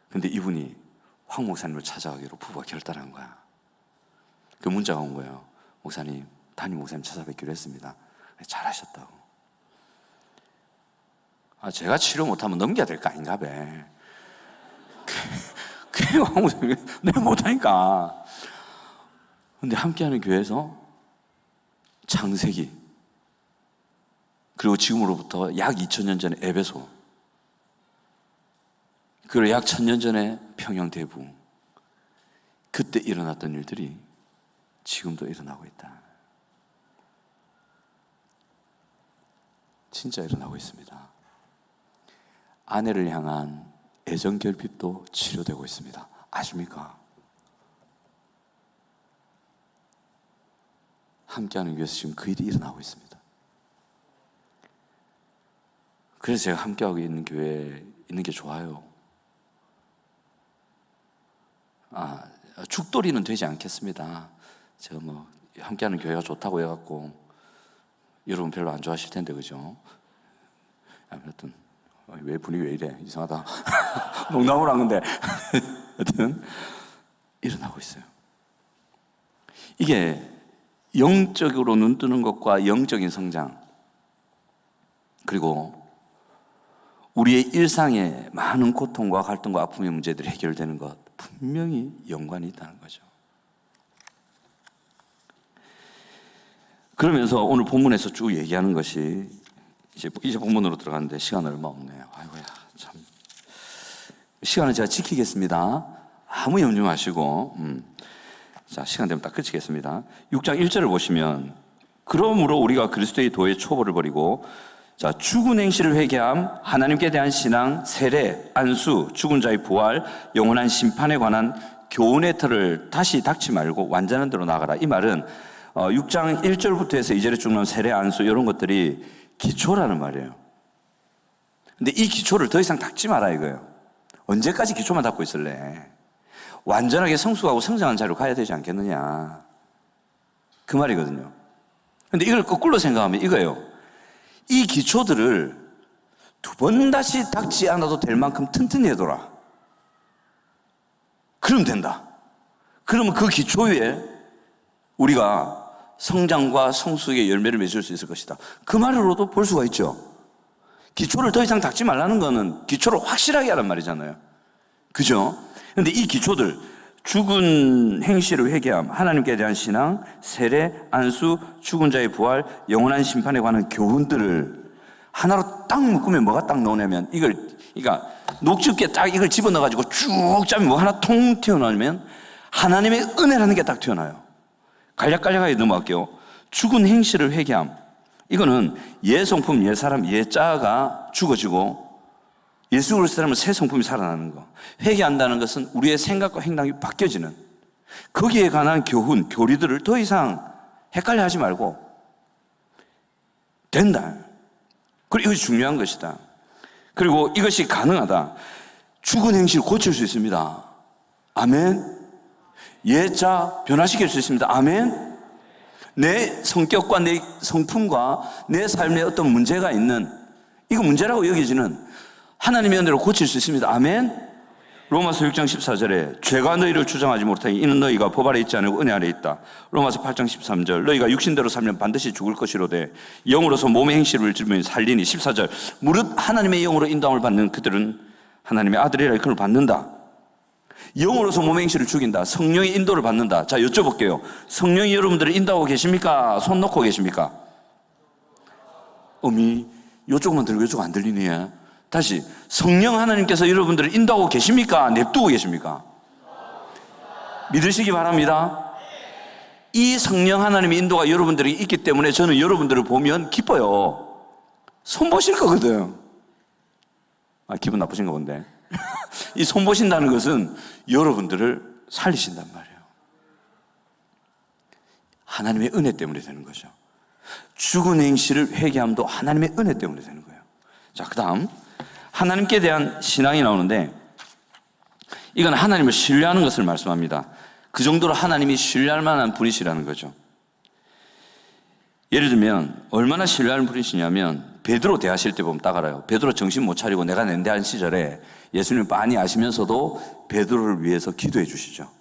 [SPEAKER 1] 근데 이분이 황 목사님을 찾아가기로 부부가 결단한 거야. 그 문자가 온 거예요. 목사님, 담임 목사님 찾아뵙기로 했습니다. 잘하셨다고. 제가 치료 못하면 넘겨야 될 거 아닌가 봐. 그게 황 목사님, 내가 못하니까. 근데 함께하는 교회에서 창세기, 그리고 지금으로부터 약 2000년 전에 에베소, 그리고 약 1000년 전에 평양대부, 그때 일어났던 일들이 지금도 일어나고 있다. 진짜 일어나고 있습니다. 아내를 향한 애정 결핍도 치료되고 있습니다. 아십니까? 함께하는 교회에서 지금 그 일이 일어나고 있습니다. 그래서 제가 함께하고 있는 교회에 있는 게 좋아요. 죽돌이는 되지 않겠습니다. 제가 뭐 함께하는 교회가 좋다고 해갖고 여러분 별로 안 좋아하실 텐데, 그죠? 아무튼 왜 분위기 왜 이래? 이상하다. 농담을 한 건데 하여튼 일어나고 있어요. 이게 영적으로 눈 뜨는 것과 영적인 성장, 그리고 우리의 일상의 많은 고통과 갈등과 아픔의 문제들이 해결되는 것, 분명히 연관이 있다는 거죠. 그러면서 오늘 본문에서 쭉 얘기하는 것이 이제 본문으로 들어가는데 시간 얼마 없네요. 아이고야, 참. 시간은 제가 지키겠습니다. 아무 염려 마시고. 자, 시간 되면 딱 끝이겠습니다. 6장 1절을 보시면, 그러므로 우리가 그리스도의 도의 초보를 버리고, 자, 죽은 행실을 회개함, 하나님께 대한 신앙, 세례, 안수, 죽은 자의 부활, 영원한 심판에 관한 교훈의 틀을 다시 닦지 말고 완전한 대로 나가라. 이 말은 6장 1절부터 해서 2절에 쭉 나온 세례, 안수 이런 것들이 기초라는 말이에요. 근데 이 기초를 더 이상 닦지 마라 이거예요. 언제까지 기초만 닦고 있을래? 완전하게 성숙하고 성장한 자리로 가야 되지 않겠느냐, 그 말이거든요. 근데 이걸 거꾸로 생각하면 이거예요. 이 기초들을 두 번 다시 닦지 않아도 될 만큼 튼튼히 해둬라. 그러면 된다. 그러면 그 기초 위에 우리가 성장과 성숙의 열매를 맺을 수 있을 것이다. 그 말로도 볼 수가 있죠. 기초를 더 이상 닦지 말라는 거는 기초를 확실하게 하란 말이잖아요. 그죠? 근데 이 기초들, 죽은 행실을 회개함, 하나님께 대한 신앙, 세례, 안수, 죽은 자의 부활, 영원한 심판에 관한 교훈들을 하나로 딱 묶으면 뭐가 딱 나오냐면, 그러니까 녹즙게 딱 이걸 집어넣어가지고 쭉 짜면 뭐 하나 통 튀어나오면 하나님의 은혜라는 게 딱 튀어나와요. 간략하게 넘어갈게요. 죽은 행실을 회개함, 이거는 옛 성품, 옛 사람, 옛 자아가 죽어지고 예수 그리스도 사람은 새 성품이 살아나는 거. 회개한다는 것은 우리의 생각과 행동이 바뀌어지는, 거기에 관한 교훈, 교리들을 더 이상 헷갈려 하지 말고 된다. 그리고 이것이 중요한 것이다. 그리고 이것이 가능하다. 죽은 행실을 고칠 수 있습니다. 아멘. 옛자 변화시킬 수 있습니다. 아멘. 내 성격과 내 성품과 내 삶에 어떤 문제가 있는 이거 문제라고 여기지는 하나님의 은혜로 고칠 수 있습니다. 아멘. 로마서 6장 14절에 죄가 너희를 주장하지 못하니 이는 너희가 법 아래 있지 않고 은혜 아래 있다. 로마서 8장 13절 너희가 육신대로 살면 반드시 죽을 것이로되 영으로서 몸의 행실을 지으면 살리니. 14절 무릇 하나님의 영으로 인도함을 받는 그들은 하나님의 아들이라 일컬음을 받는다. 영으로서 몸의 행실을 죽인다. 성령의 인도를 받는다. 자, 여쭤볼게요. 성령이 여러분들을 인도하고 계십니까? 손 놓고 계십니까? 요쪽만 들고 요쪽 안 들리네. 다시, 성령 하나님께서 여러분들을 인도하고 계십니까? 냅두고 계십니까? 믿으시기 바랍니다. 이 성령 하나님의 인도가 여러분들이 있기 때문에 저는 여러분들을 보면 기뻐요. 손보실 거거든. 기분 나쁘신가 본데. 이 손보신다는 것은 여러분들을 살리신단 말이에요. 하나님의 은혜 때문에 되는 거죠. 죽은 행실을 회개함도 하나님의 은혜 때문에 되는 거예요. 자, 그 다음 하나님께 대한 신앙이 나오는데, 이건 하나님을 신뢰하는 것을 말씀합니다. 그 정도로 하나님이 신뢰할 만한 분이시라는 거죠. 예를 들면 얼마나 신뢰하는 분이시냐면, 베드로 대하실 때 보면 딱 알아요. 베드로 정신 못 차리고 내가 낸대한 시절에 예수님 빤히 아시면서도 베드로를 위해서 기도해 주시죠.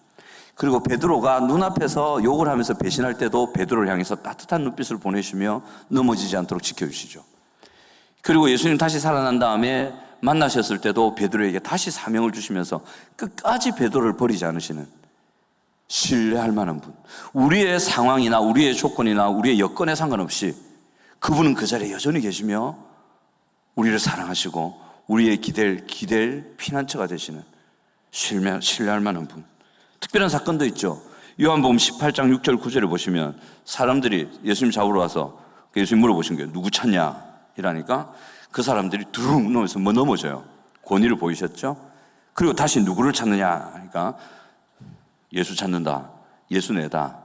[SPEAKER 1] 그리고 베드로가 눈앞에서 욕을 하면서 배신할 때도 베드로를 향해서 따뜻한 눈빛을 보내시며 넘어지지 않도록 지켜주시죠. 그리고 예수님 다시 살아난 다음에 만나셨을 때도 베드로에게 다시 사명을 주시면서 끝까지 베드로를 버리지 않으시는, 신뢰할 만한 분. 우리의 상황이나 우리의 조건이나 우리의 여건에 상관없이 그분은 그 자리에 여전히 계시며 우리를 사랑하시고 우리의 기댈 피난처가 되시는, 신뢰할 만한 분. 특별한 사건도 있죠. 요한복음 18장 6절 9절을 보시면 사람들이 예수님 잡으러 와서 예수님 물어보신 거예요. 누구 찾냐? 이라니까 그 사람들이 두룩 넘어서 넘어져요. 권위를 보이셨죠? 그리고 다시 누구를 찾느냐 하니까 예수 찾는다. 예수 내다.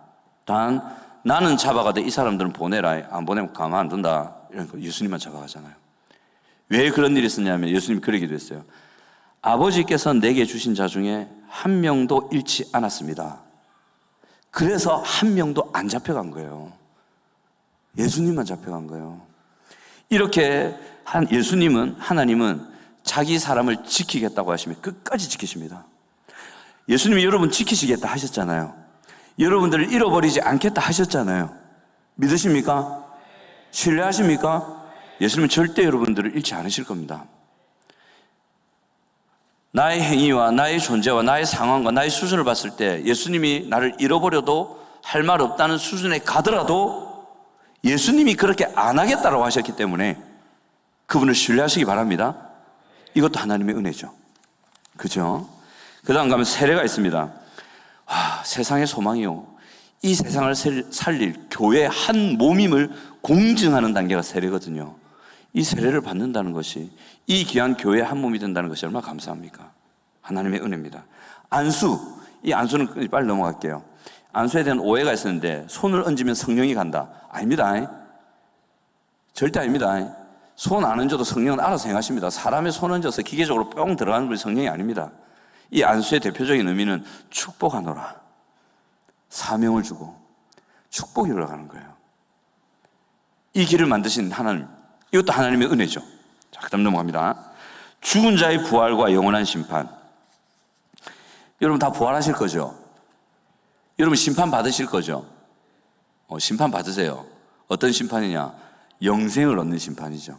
[SPEAKER 1] 단 나는 잡아가되 이 사람들은 보내라. 안 보내면 가만 안 둔다. 이러니까 예수님만 잡아가잖아요. 왜 그런 일이 있었냐면 예수님이 그러기도 했어요. 아버지께서 내게 주신 자 중에 한 명도 잃지 않았습니다. 그래서 한 명도 안 잡혀간 거예요. 예수님만 잡혀간 거예요. 이렇게 하나님은 자기 사람을 지키겠다고 하시면 끝까지 지키십니다. 예수님이 여러분 지키시겠다 하셨잖아요. 여러분들을 잃어버리지 않겠다 하셨잖아요. 믿으십니까? 신뢰하십니까? 예수님은 절대 여러분들을 잃지 않으실 겁니다. 나의 행위와 나의 존재와 나의 상황과 나의 수준을 봤을 때 예수님이 나를 잃어버려도 할 말 없다는 수준에 가더라도 예수님이 그렇게 안 하겠다고 하셨기 때문에 그분을 신뢰하시기 바랍니다. 이것도 하나님의 은혜죠. 그죠? 그 다음 가면 세례가 있습니다. 세상의 소망이요. 이 세상을 살릴 교회의 한 몸임을 공증하는 단계가 세례거든요. 이 세례를 받는다는 것이 이 귀한 교회의 한 몸이 된다는 것이 얼마나 감사합니까? 하나님의 은혜입니다. 이 안수는 빨리 넘어갈게요. 안수에 대한 오해가 있었는데 손을 얹으면 성령이 간다. 아닙니다. 절대 아닙니다. 손 안 얹어도 성령은 알아서 행하십니다. 사람의 손 얹어서 기계적으로 뿅 들어가는 분이 성령이 아닙니다. 이 안수의 대표적인 의미는 축복하노라. 사명을 주고 축복이 흘러가는 거예요. 이 길을 만드신 하나님, 이것도 하나님의 은혜죠. 자, 그 다음 넘어갑니다. 죽은 자의 부활과 영원한 심판. 여러분 다 부활하실 거죠? 여러분 심판 받으실 거죠? 심판 받으세요. 어떤 심판이냐? 영생을 얻는 심판이죠.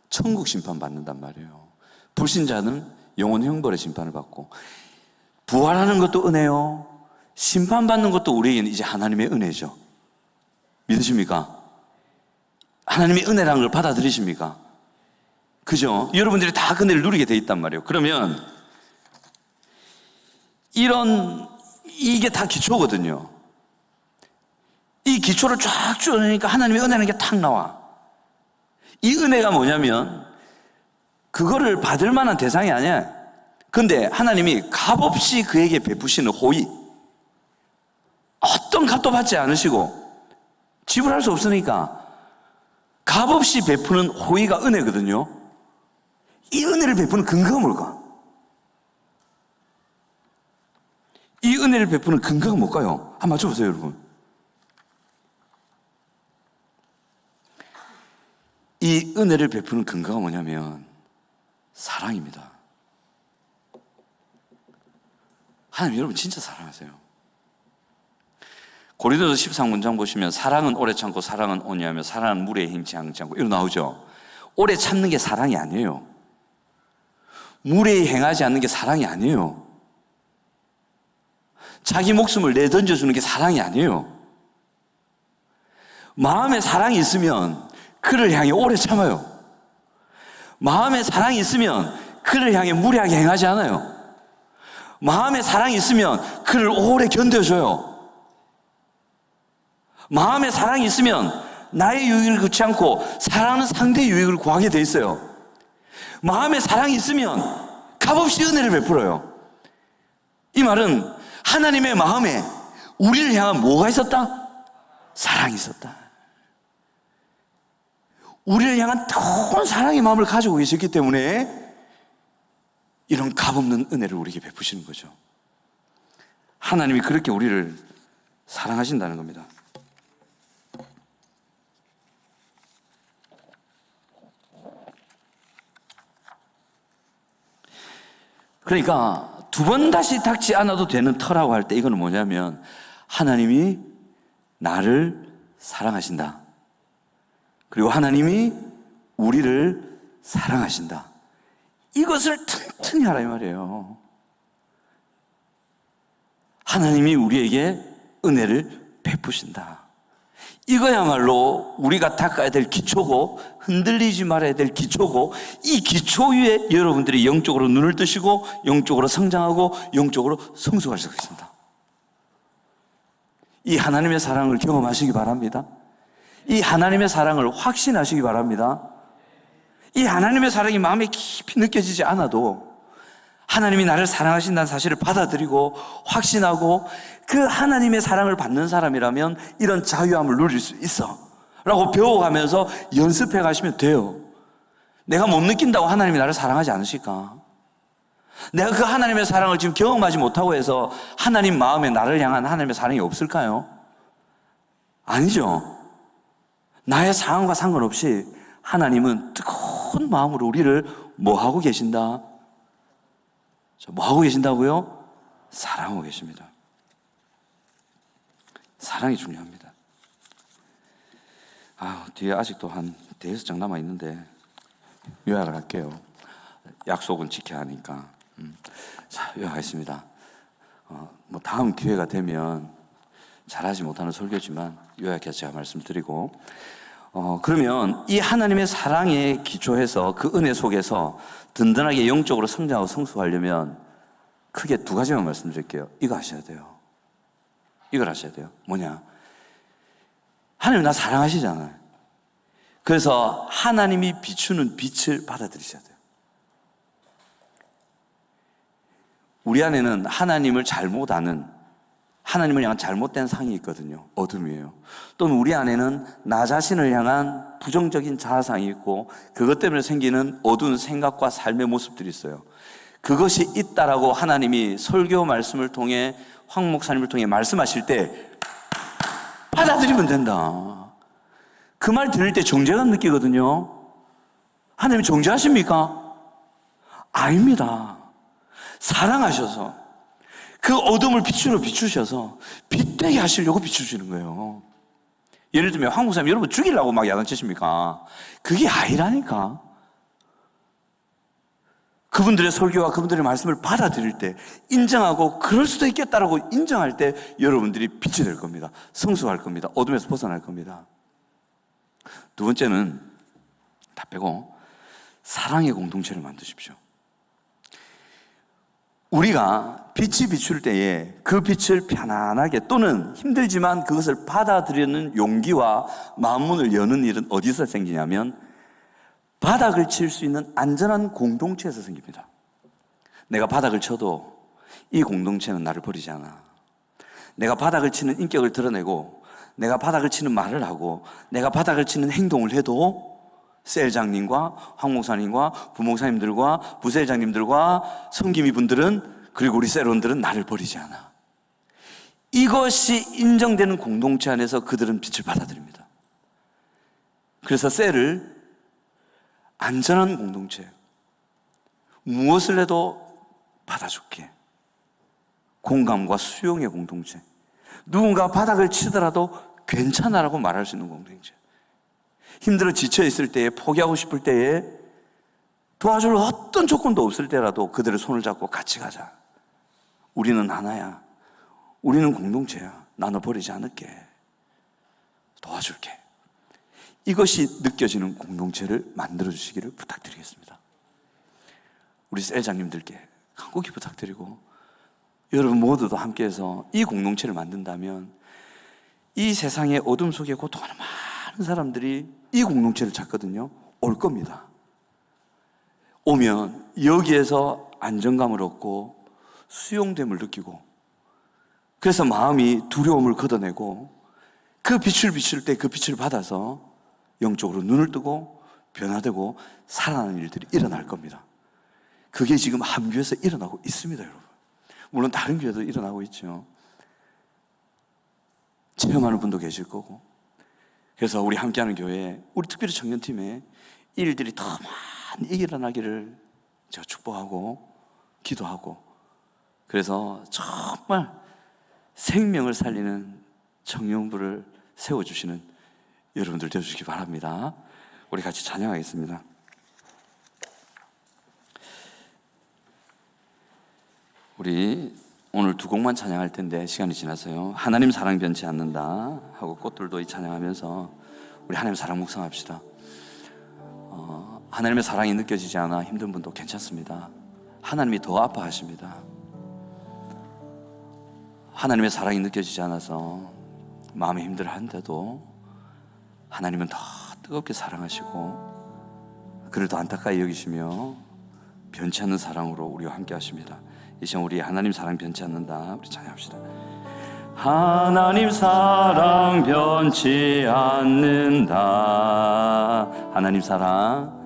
[SPEAKER 1] 천국 심판 받는단 말이에요. 불신자는 영혼 형벌의 심판을 받고, 부활하는 것도 은혜요. 심판받는 것도 우리에게는 이제 하나님의 은혜죠. 믿으십니까? 하나님의 은혜라는 걸 받아들이십니까? 그죠? 여러분들이 다 그 은혜를 누리게 돼 있단 말이에요. 그러면 이게 다 기초거든요. 이 기초를 쫙 쭉으니까 하나님의 은혜라는 게 탁 나와. 이 은혜가 뭐냐면 그거를 받을 만한 대상이 아니야. 근데 하나님이 값없이 그에게 베푸시는 호의, 어떤 값도 받지 않으시고 지불할 수 없으니까 값없이 베푸는 호의가 은혜거든요. 이 은혜를 베푸는 근거가 뭘까? 이 은혜를 베푸는 근거가 뭘까요? 한번 맞춰보세요, 여러분. 이 은혜를 베푸는 근거가 뭐냐면 사랑입니다. 하나님 여러분 진짜 사랑하세요. 고린도서 13문장 보시면 사랑은 오래 참고 사랑은 온유하며 사랑은 무리에 힘치 않고 이러 나오죠. 오래 참는 게 사랑이 아니에요. 무례히 행하지 않는 게 사랑이 아니에요. 자기 목숨을 내던져주는 게 사랑이 아니에요. 마음에 사랑이 있으면 그를 향해 오래 참아요. 마음에 사랑이 있으면 그를 향해 무례하게 행하지 않아요. 마음에 사랑이 있으면 그를 오래 견뎌줘요. 마음에 사랑이 있으면 나의 유익을 그치 않고 사랑하는 상대의 유익을 구하게 돼 있어요. 마음에 사랑이 있으면 값없이 은혜를 베풀어요. 이 말은 하나님의 마음에 우리를 향한 뭐가 있었다? 사랑이 있었다. 우리를 향한 뜨거운 사랑의 마음을 가지고 계셨기 때문에 이런 값없는 은혜를 우리에게 베푸시는 거죠. 하나님이 그렇게 우리를 사랑하신다는 겁니다. 그러니까 두 번 다시 닥지 않아도 되는 터라고 할 때 이거는 뭐냐면 하나님이 나를 사랑하신다. 그리고 하나님이 우리를 사랑하신다. 이것을 튼튼히 하라 이 말이에요. 하나님이 우리에게 은혜를 베푸신다. 이거야말로 우리가 닦아야 될 기초고 흔들리지 말아야 될 기초고 이 기초 위에 여러분들이 영적으로 눈을 뜨시고 영적으로 성장하고 영적으로 성숙할 수 있습니다. 이 하나님의 사랑을 경험하시기 바랍니다. 이 하나님의 사랑을 확신하시기 바랍니다. 이 하나님의 사랑이 마음에 깊이 느껴지지 않아도 하나님이 나를 사랑하신다는 사실을 받아들이고 확신하고 그 하나님의 사랑을 받는 사람이라면 이런 자유함을 누릴 수 있어 라고 배워가면서 연습해 가시면 돼요. 내가 못 느낀다고 하나님이 나를 사랑하지 않으실까? 내가 그 하나님의 사랑을 지금 경험하지 못하고 해서 하나님 마음에 나를 향한 하나님의 사랑이 없을까요? 아니죠. 나의 상황과 상관없이 하나님은 뜨거운 마음으로 우리를 뭐 하고 계신다? 뭐 하고 계신다고요? 사랑하고 계십니다. 사랑이 중요합니다. 뒤에 아직도 한 5장 남아 있는데 요약을 할게요. 약속은 지켜야 하니까. 자, 요약하겠습니다. 뭐 다음 기회가 되면 잘하지 못하는 설교지만 요약해서 제가 말씀드리고 그러면 이 하나님의 사랑에 기초해서 그 은혜 속에서 든든하게 영적으로 성장하고 성숙하려면 크게 두 가지만 말씀드릴게요. 이거 하셔야 돼요. 이걸 하셔야 돼요. 뭐냐? 하나님 나 사랑하시잖아요. 그래서 하나님이 비추는 빛을 받아들이셔야 돼요. 우리 안에는 하나님을 잘못 아는 하나님을 향한 잘못된 상이 있거든요. 어둠이에요. 또는 우리 안에는 나 자신을 향한 부정적인 자아상이 있고 그것 때문에 생기는 어두운 생각과 삶의 모습들이 있어요. 그것이 있다라고 하나님이 설교 말씀을 통해 황 목사님을 통해 말씀하실 때 받아들이면 된다. 그 말 들을 때 정죄감 느끼거든요. 하나님이 정죄하십니까? 아닙니다. 사랑하셔서 그 어둠을 빛으로 비추셔서 빛되게 하시려고 비추시는 거예요. 예를 들면 황 목사님 여러분 죽이려고 막 야단치십니까? 그게 아니라니까. 그분들의 설교와 그분들의 말씀을 받아들일 때 인정하고 그럴 수도 있겠다라고 인정할 때 여러분들이 빛이 될 겁니다. 성숙할 겁니다. 어둠에서 벗어날 겁니다. 두 번째는 다 빼고 사랑의 공동체를 만드십시오. 우리가 빛이 비출 때에 그 빛을 편안하게 또는 힘들지만 그것을 받아들이는 용기와 마음문을 여는 일은 어디서 생기냐면 바닥을 칠 수 있는 안전한 공동체에서 생깁니다. 내가 바닥을 쳐도 이 공동체는 나를 버리지 않아. 내가 바닥을 치는 인격을 드러내고 내가 바닥을 치는 말을 하고 내가 바닥을 치는 행동을 해도 셀장님과 황 목사님과 부목사님들과 부셀장님들과 성김이 분들은 그리고 우리 셀원들은 나를 버리지 않아. 이것이 인정되는 공동체 안에서 그들은 빛을 받아들입니다. 그래서 셀을 안전한 공동체, 무엇을 해도 받아줄게, 공감과 수용의 공동체, 누군가 바닥을 치더라도 괜찮아라고 말할 수 있는 공동체, 힘들어 지쳐 있을 때에, 포기하고 싶을 때에, 도와줄 어떤 조건도 없을 때라도 그들의 손을 잡고 같이 가자. 우리는 하나야. 우리는 공동체야. 나눠 버리지 않을게. 도와줄게. 이것이 느껴지는 공동체를 만들어 주시기를 부탁드리겠습니다. 우리 셀장님들께 간곡히 부탁드리고, 여러분 모두도 함께해서 이 공동체를 만든다면 이 세상의 어둠 속에 고통하는 많은 사람들이 이 공동체를 찾거든요. 올 겁니다. 오면 여기에서 안정감을 얻고 수용됨을 느끼고, 그래서 마음이 두려움을 걷어내고 그 빛을 비출 때 그 빛을 받아서 영적으로 눈을 뜨고 변화되고 살아나는 일들이 일어날 겁니다. 그게 지금 한교에서 일어나고 있습니다, 여러분. 물론 다른 교회도 일어나고 있죠. 체험하는 분도 계실 거고. 그래서 우리 함께하는 교회에, 우리 특별히 청년팀에 이 일들이 더 많이 일어나기를 제가 축복하고 기도하고, 그래서 정말 생명을 살리는 청년부를 세워주시는 여러분들 되어주시기 바랍니다. 우리 같이 찬양하겠습니다. 우리 오늘 두 곡만 찬양할 텐데 시간이 지나서요. 하나님 사랑 변치 않는다 하고 꽃들도 이 찬양하면서 우리 하나님 사랑 묵상합시다. 하나님의 사랑이 느껴지지 않아 힘든 분도 괜찮습니다. 하나님이 더 아파하십니다. 하나님의 사랑이 느껴지지 않아서 마음이 힘들어하는데도 하나님은 더 뜨겁게 사랑하시고 그를 더 안타까이 여기시며 변치 않는 사랑으로 우리와 함께 하십니다. 이 시간 우리 하나님 사랑 변치 않는다 우리 찬양합시다. 하나님 사랑 변치 않는다. 하나님 사랑,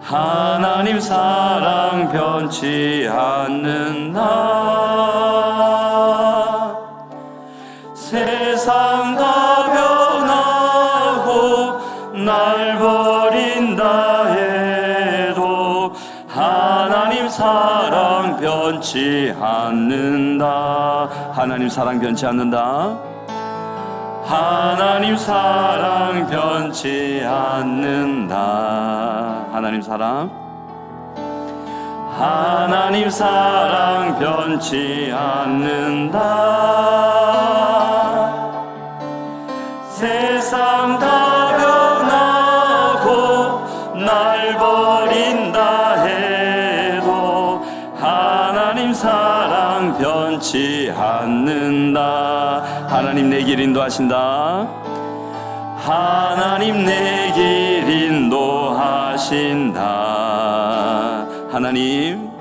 [SPEAKER 1] 하나님 사랑 변치 않는다. 세상 다 변하고 날 버린다 해도 하나님 사랑 변치 않는다. 하나님 사랑 변치 않는다. 하나님 사랑 변치 않는다. 하나님 사랑, 하나님 사랑 변치 않는다. 세상 다 변하고 날 버린다 해도 하나님 사랑 변치 않는다. 하나님 내 길 인도하신다. 하나님 내 길 인도하신다. 하나님,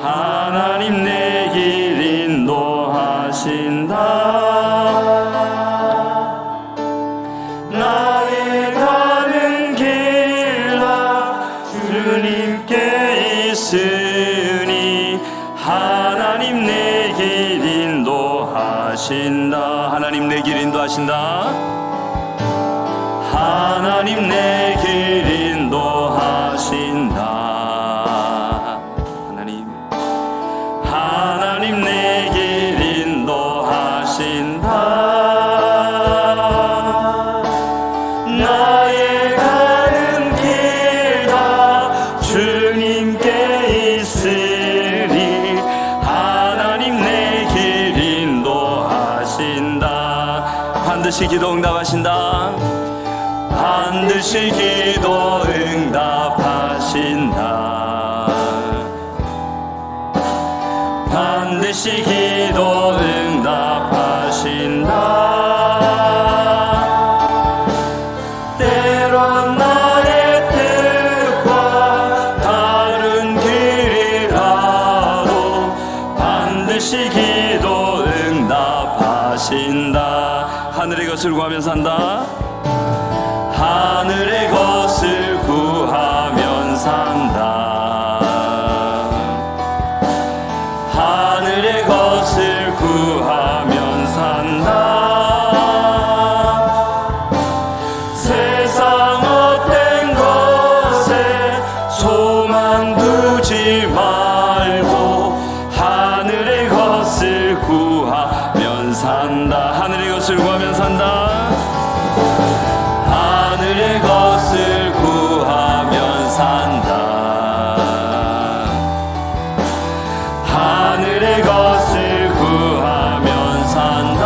[SPEAKER 1] 하나님 내 길 인도하신다. 나의 가는 길 다 주님께 있으니 하나님 내 길 인도하신다. 하나님 내 길 인도하신다. 하나님 내 길 인도하신다. 하나님, 하나님 내 길 인도하신다. 나의 가는 길 다 주님께 있으니 하나님 내 길 인도하신다. 반드시 기도 응답하신다. 반드시 기도 응답하신다. 반드시 기도 응답하신다. 때론 나의 뜻과 다른 길이라도 반드시 기도 응답하신다. 하늘의 것을 구하며 산다. 하늘의 것을 구하면 산다. 하늘의 것을 구하면 산다. 세상 헛된 것 구하면 산다. 하늘의 것을 구하면 산다. 하늘의 것을 구하면 산다. 하늘의 것을 구하면 산다.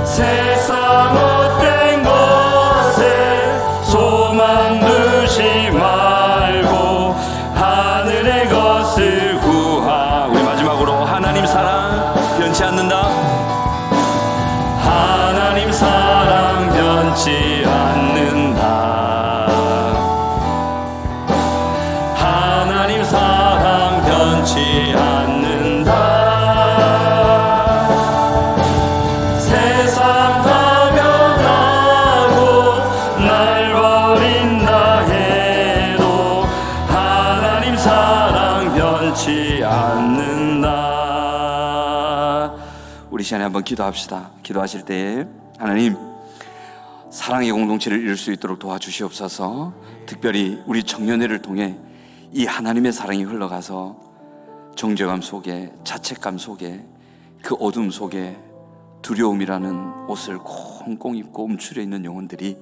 [SPEAKER 1] 세상 헛된 것에 소망 두지 말고 하늘의 것을 구하. 우리 마지막으로 하나님 사랑 변치 않는다. 하나님 사랑 변치 않는다. 하나님 사랑 변치 않는다. 세상 다 변하고 날 버린다 해도 하나님 사랑 변치 않는다. 우리 시간에 한번 기도합시다. 기도하실 때 하나님, 사랑의 공동체를 이룰 수 있도록 도와주시옵소서. 특별히 우리 청년회를 통해 이 하나님의 사랑이 흘러가서 정죄감 속에, 자책감 속에, 그 어둠 속에 두려움이라는 옷을 꽁꽁 입고 움츠려 있는 영혼들이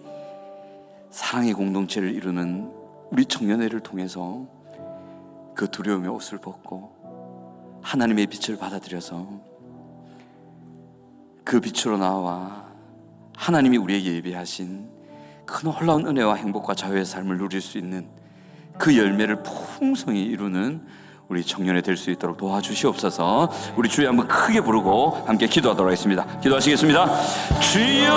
[SPEAKER 1] 사랑의 공동체를 이루는 우리 청년회를 통해서 그 두려움의 옷을 벗고 하나님의 빛을 받아들여서 그 빛으로 나와 하나님이 우리에게 예비하신 큰 놀라운 은혜와 행복과 자유의 삶을 누릴 수 있는 그 열매를 풍성히 이루는 우리 청년이 될 수 있도록 도와주시옵소서. 우리 주여 한번 크게 부르고 함께 기도하도록 하겠습니다. 기도하시겠습니다. 주여,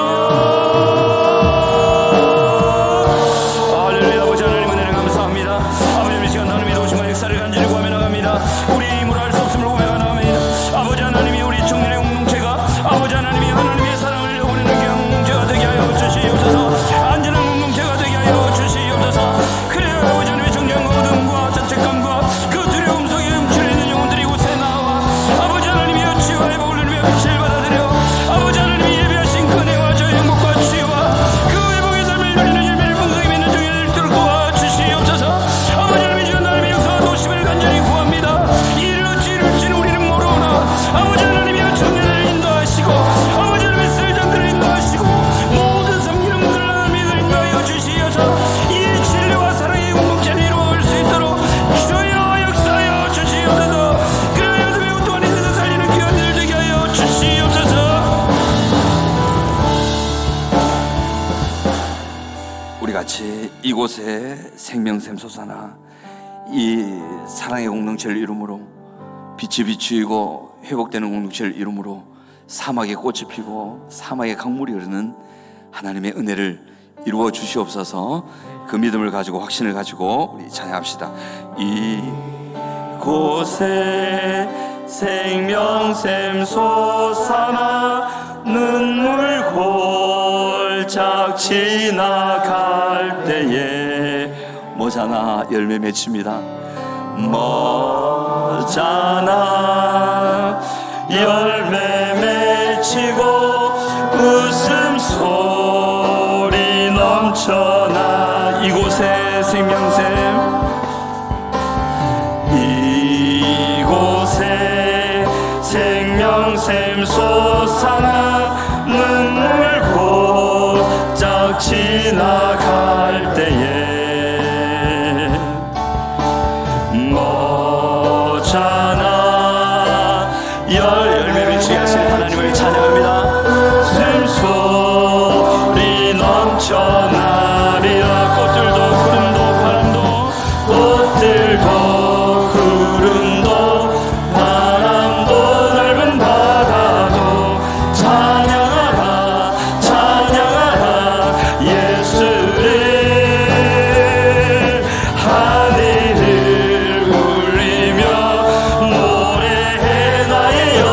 [SPEAKER 1] 할렐루야. 아버지 하나님 은혜를 감사합니다. 아버지 이 시간 하나님의 도우심과 역사를 간절히 구하며 나갑니다. 우리의 힘으로 할 수 없음을 고백하며 나갑니다. 아버지 하나님이 우리 청년의 공동체가 아버지 하나님이 하나님의 사랑을 보내는 공동체가 되게 하여 주시옵소서. 안전한 공동체가 되게 하여 주시옵소서. 그래야 아버지 하나님의 정죄감과 어둠과 자책감과 그 두려움 속에 움츠려 있는 영혼들이 이곳에 나와 아버지 하나님이여 치유와 회복을 누리며 빛을 받아들여 아버지 하나님이 예비하신 그 은혜와 저의 행복과 치유와 그 회복의 삶을 누리는 열매를 풍성히 맺는 종일 있도록 도와주시옵소서. 아버지 하나님이 주신 하나님의 역사와 도우심을 간절히 구합니다. 이를 어찌 이룰지는 우리는 모르오나 아버지 하나님이여 청년을 인도하시고 아버지 하나님의 쓸장들을 인도하시고 모든 섬기는 분들을 하나님을 인도하여 주시어서 이 진리와 사랑의 공동체를 이루어갈 수 있도록 주여 역사하여 주시옵소서. 그래야 요즘에 또한 이 세상 살리는 귀한 일 되게 하여 주시옵소서. 우리 같이 이곳에 생명샘 솟아나 이 사랑의 공동체를 이루므로 빛이 비추이고 회복되는 공동체를 이루므로 사막에 꽃이 피고 사막에 강물이 흐르는 하나님의 은혜를 이루어 주시옵소서. 그 믿음을 가지고 확신을 가지고 우리 찬양합시다. 이곳에 생명샘 솟아나 눈물 골짝 지나갈 때에 뭐잖아 열매 맺힙니다. 뭐잖아 열매 맺히고 웃음소리 넘쳐나 이곳에 생명샘 이곳에 생명샘 솟아나 눈물 골짝 지나갈 때에 뭐잖아 열매 맺히게 하신 하나님을 찬양합니다. 숨소리 넘쳐나리라. 꽃들도 구름도 바람도 꽃들도 구름도 바람도 넓은 바다도 찬양하라 찬양하라 예수를. 하늘을 울리며 노래해 나의 영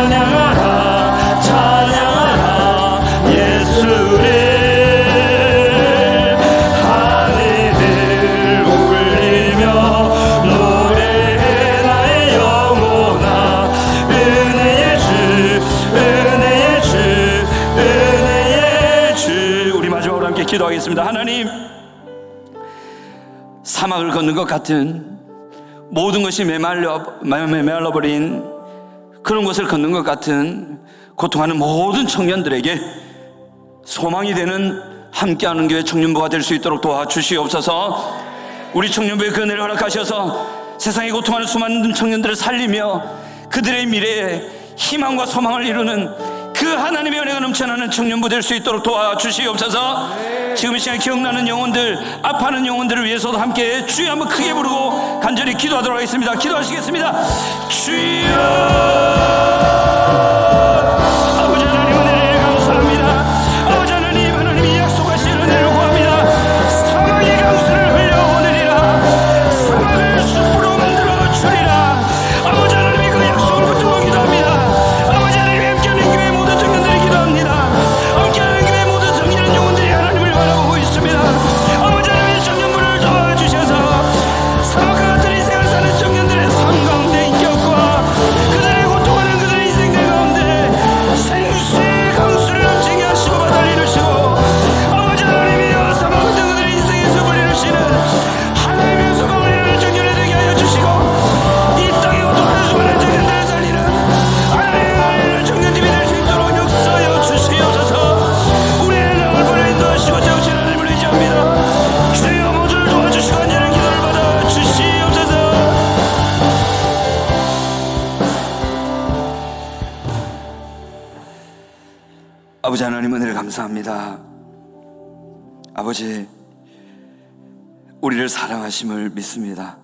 [SPEAKER 1] 찬양하라 찬양하라 예수를 하늘을 울리며 노래해 나의 영혼아 은혜의 주 은혜의 주 은혜의 주. 우리 마지막으로 함께 기도하겠습니다. 하나님, 사막을 걷는 것 같은 모든 것이 메말라버린 그런 것을 걷는 것 같은 고통하는 모든 청년들에게 소망이 되는 함께하는 교회 청년부가 될 수 있도록 도와주시옵소서. 우리 청년부의 그 은혜를 허락하셔서 세상에 고통하는 수많은 청년들을 살리며 그들의 미래에 희망과 소망을 이루는 그 하나님의 은혜가 넘쳐나는 청년부 될 수 있도록 도와주시옵소서. 지금 이 시간 기억나는 영혼들, 아파하는 영혼들을 위해서도 함께 주여 한번 크게 부르고 간절히 기도하도록 하겠습니다. 기도하시겠습니다. 주여, 아버지 하나님 은혜를 감사합니다. 아버지 하나님, 하나님이 약속하신 은혜를 구합니다. 사막의 강수를 흘려오느니라, 사막을 숲으로 만들어 주리라. 아버지 하나님이 그 약속을 붙들고 기도합니다. 아버지 하나님이 함께하는 교회 모든 청년들이 기도합니다. 함께하는 교회 모든 성실한 영혼들이 하나님을 바라보고 있습니다. 아버지 하나님의 청년부를 도와주셔서 사막과 같은 인생을 사는 청년들의 삶 가운데 인격과 그들의 고통하는 그들의 인생들 가운데 생수의 강수를 넘치게 하시고 바다를 이루시고, 아버지 하나님이여 사막 같은 그들의 인생의 숲을 이루시는 하나님의 소망을 이루는 청년이 되게 하여 주시고, 이 땅에 고통하는 수많은 청년들을 살리는 하나님의 청년집이 될 수 있도록 역사하여 주시옵소서. 우리의 나올 번을 인도하시고 세우신 하나님을 의지합니다. 주여 모두를 도와주시고 간절한 기도를 받아 주시옵소서. 아버지 하나님 은혜를 감사합니다. 아버지, 우리를 사랑하심을 믿습니다.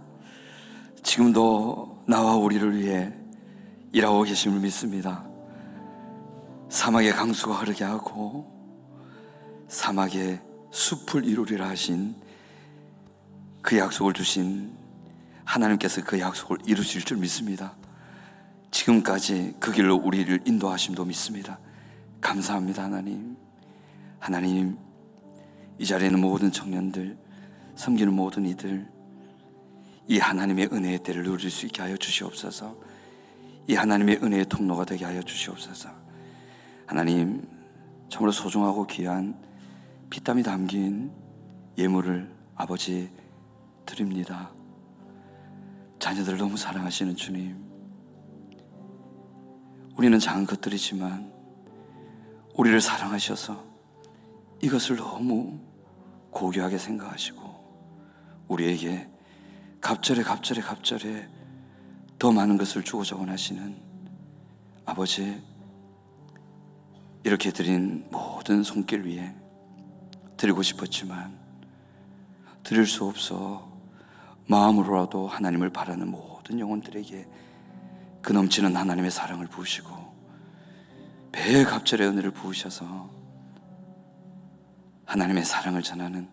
[SPEAKER 1] 지금도 나와 우리를 위해 일하고 계심을 믿습니다. 사막의 강수가 흐르게 하고 사막의 숲을 이루리라 하신 그 약속을 주신 하나님께서 그 약속을 이루실 줄 믿습니다. 지금까지 그 길로 우리를 인도하심도 믿습니다. 감사합니다. 하나님, 하나님, 이 자리에 있는 모든 청년들, 섬기는 모든 이들, 이 하나님의 은혜의 때를 누릴 수 있게 하여 주시옵소서. 이 하나님의 은혜의 통로가 되게 하여 주시옵소서. 하나님, 참으로 소중하고 귀한 피땀이 담긴 예물을 아버지 드립니다. 자녀들을 너무 사랑하시는 주님, 우리는 작은 것들이지만 우리를 사랑하셔서 이것을 너무 고귀하게 생각하시고 우리에게 갑절에 더 많은 것을 주고자 원하시는 아버지, 이렇게 드린 모든 손길 위에 드리고 싶었지만 드릴 수 없어 마음으로라도 하나님을 바라는 모든 영혼들에게 그 넘치는 하나님의 사랑을 부으시고 배의 갑절의 은혜를 부으셔서 하나님의 사랑을 전하는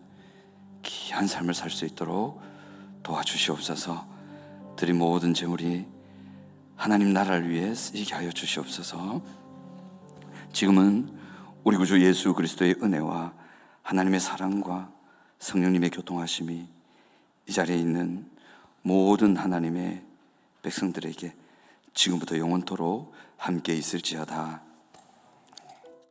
[SPEAKER 1] 귀한 삶을 살 수 있도록 도와주시옵소서. 드린 모든 재물이 하나님 나라를 위해 쓰이게 하여 주시옵소서. 지금은 우리 구주 예수 그리스도의 은혜와 하나님의 사랑과 성령님의 교통하심이 이 자리에 있는 모든 하나님의 백성들에게 지금부터 영원토록 함께 있을지어다.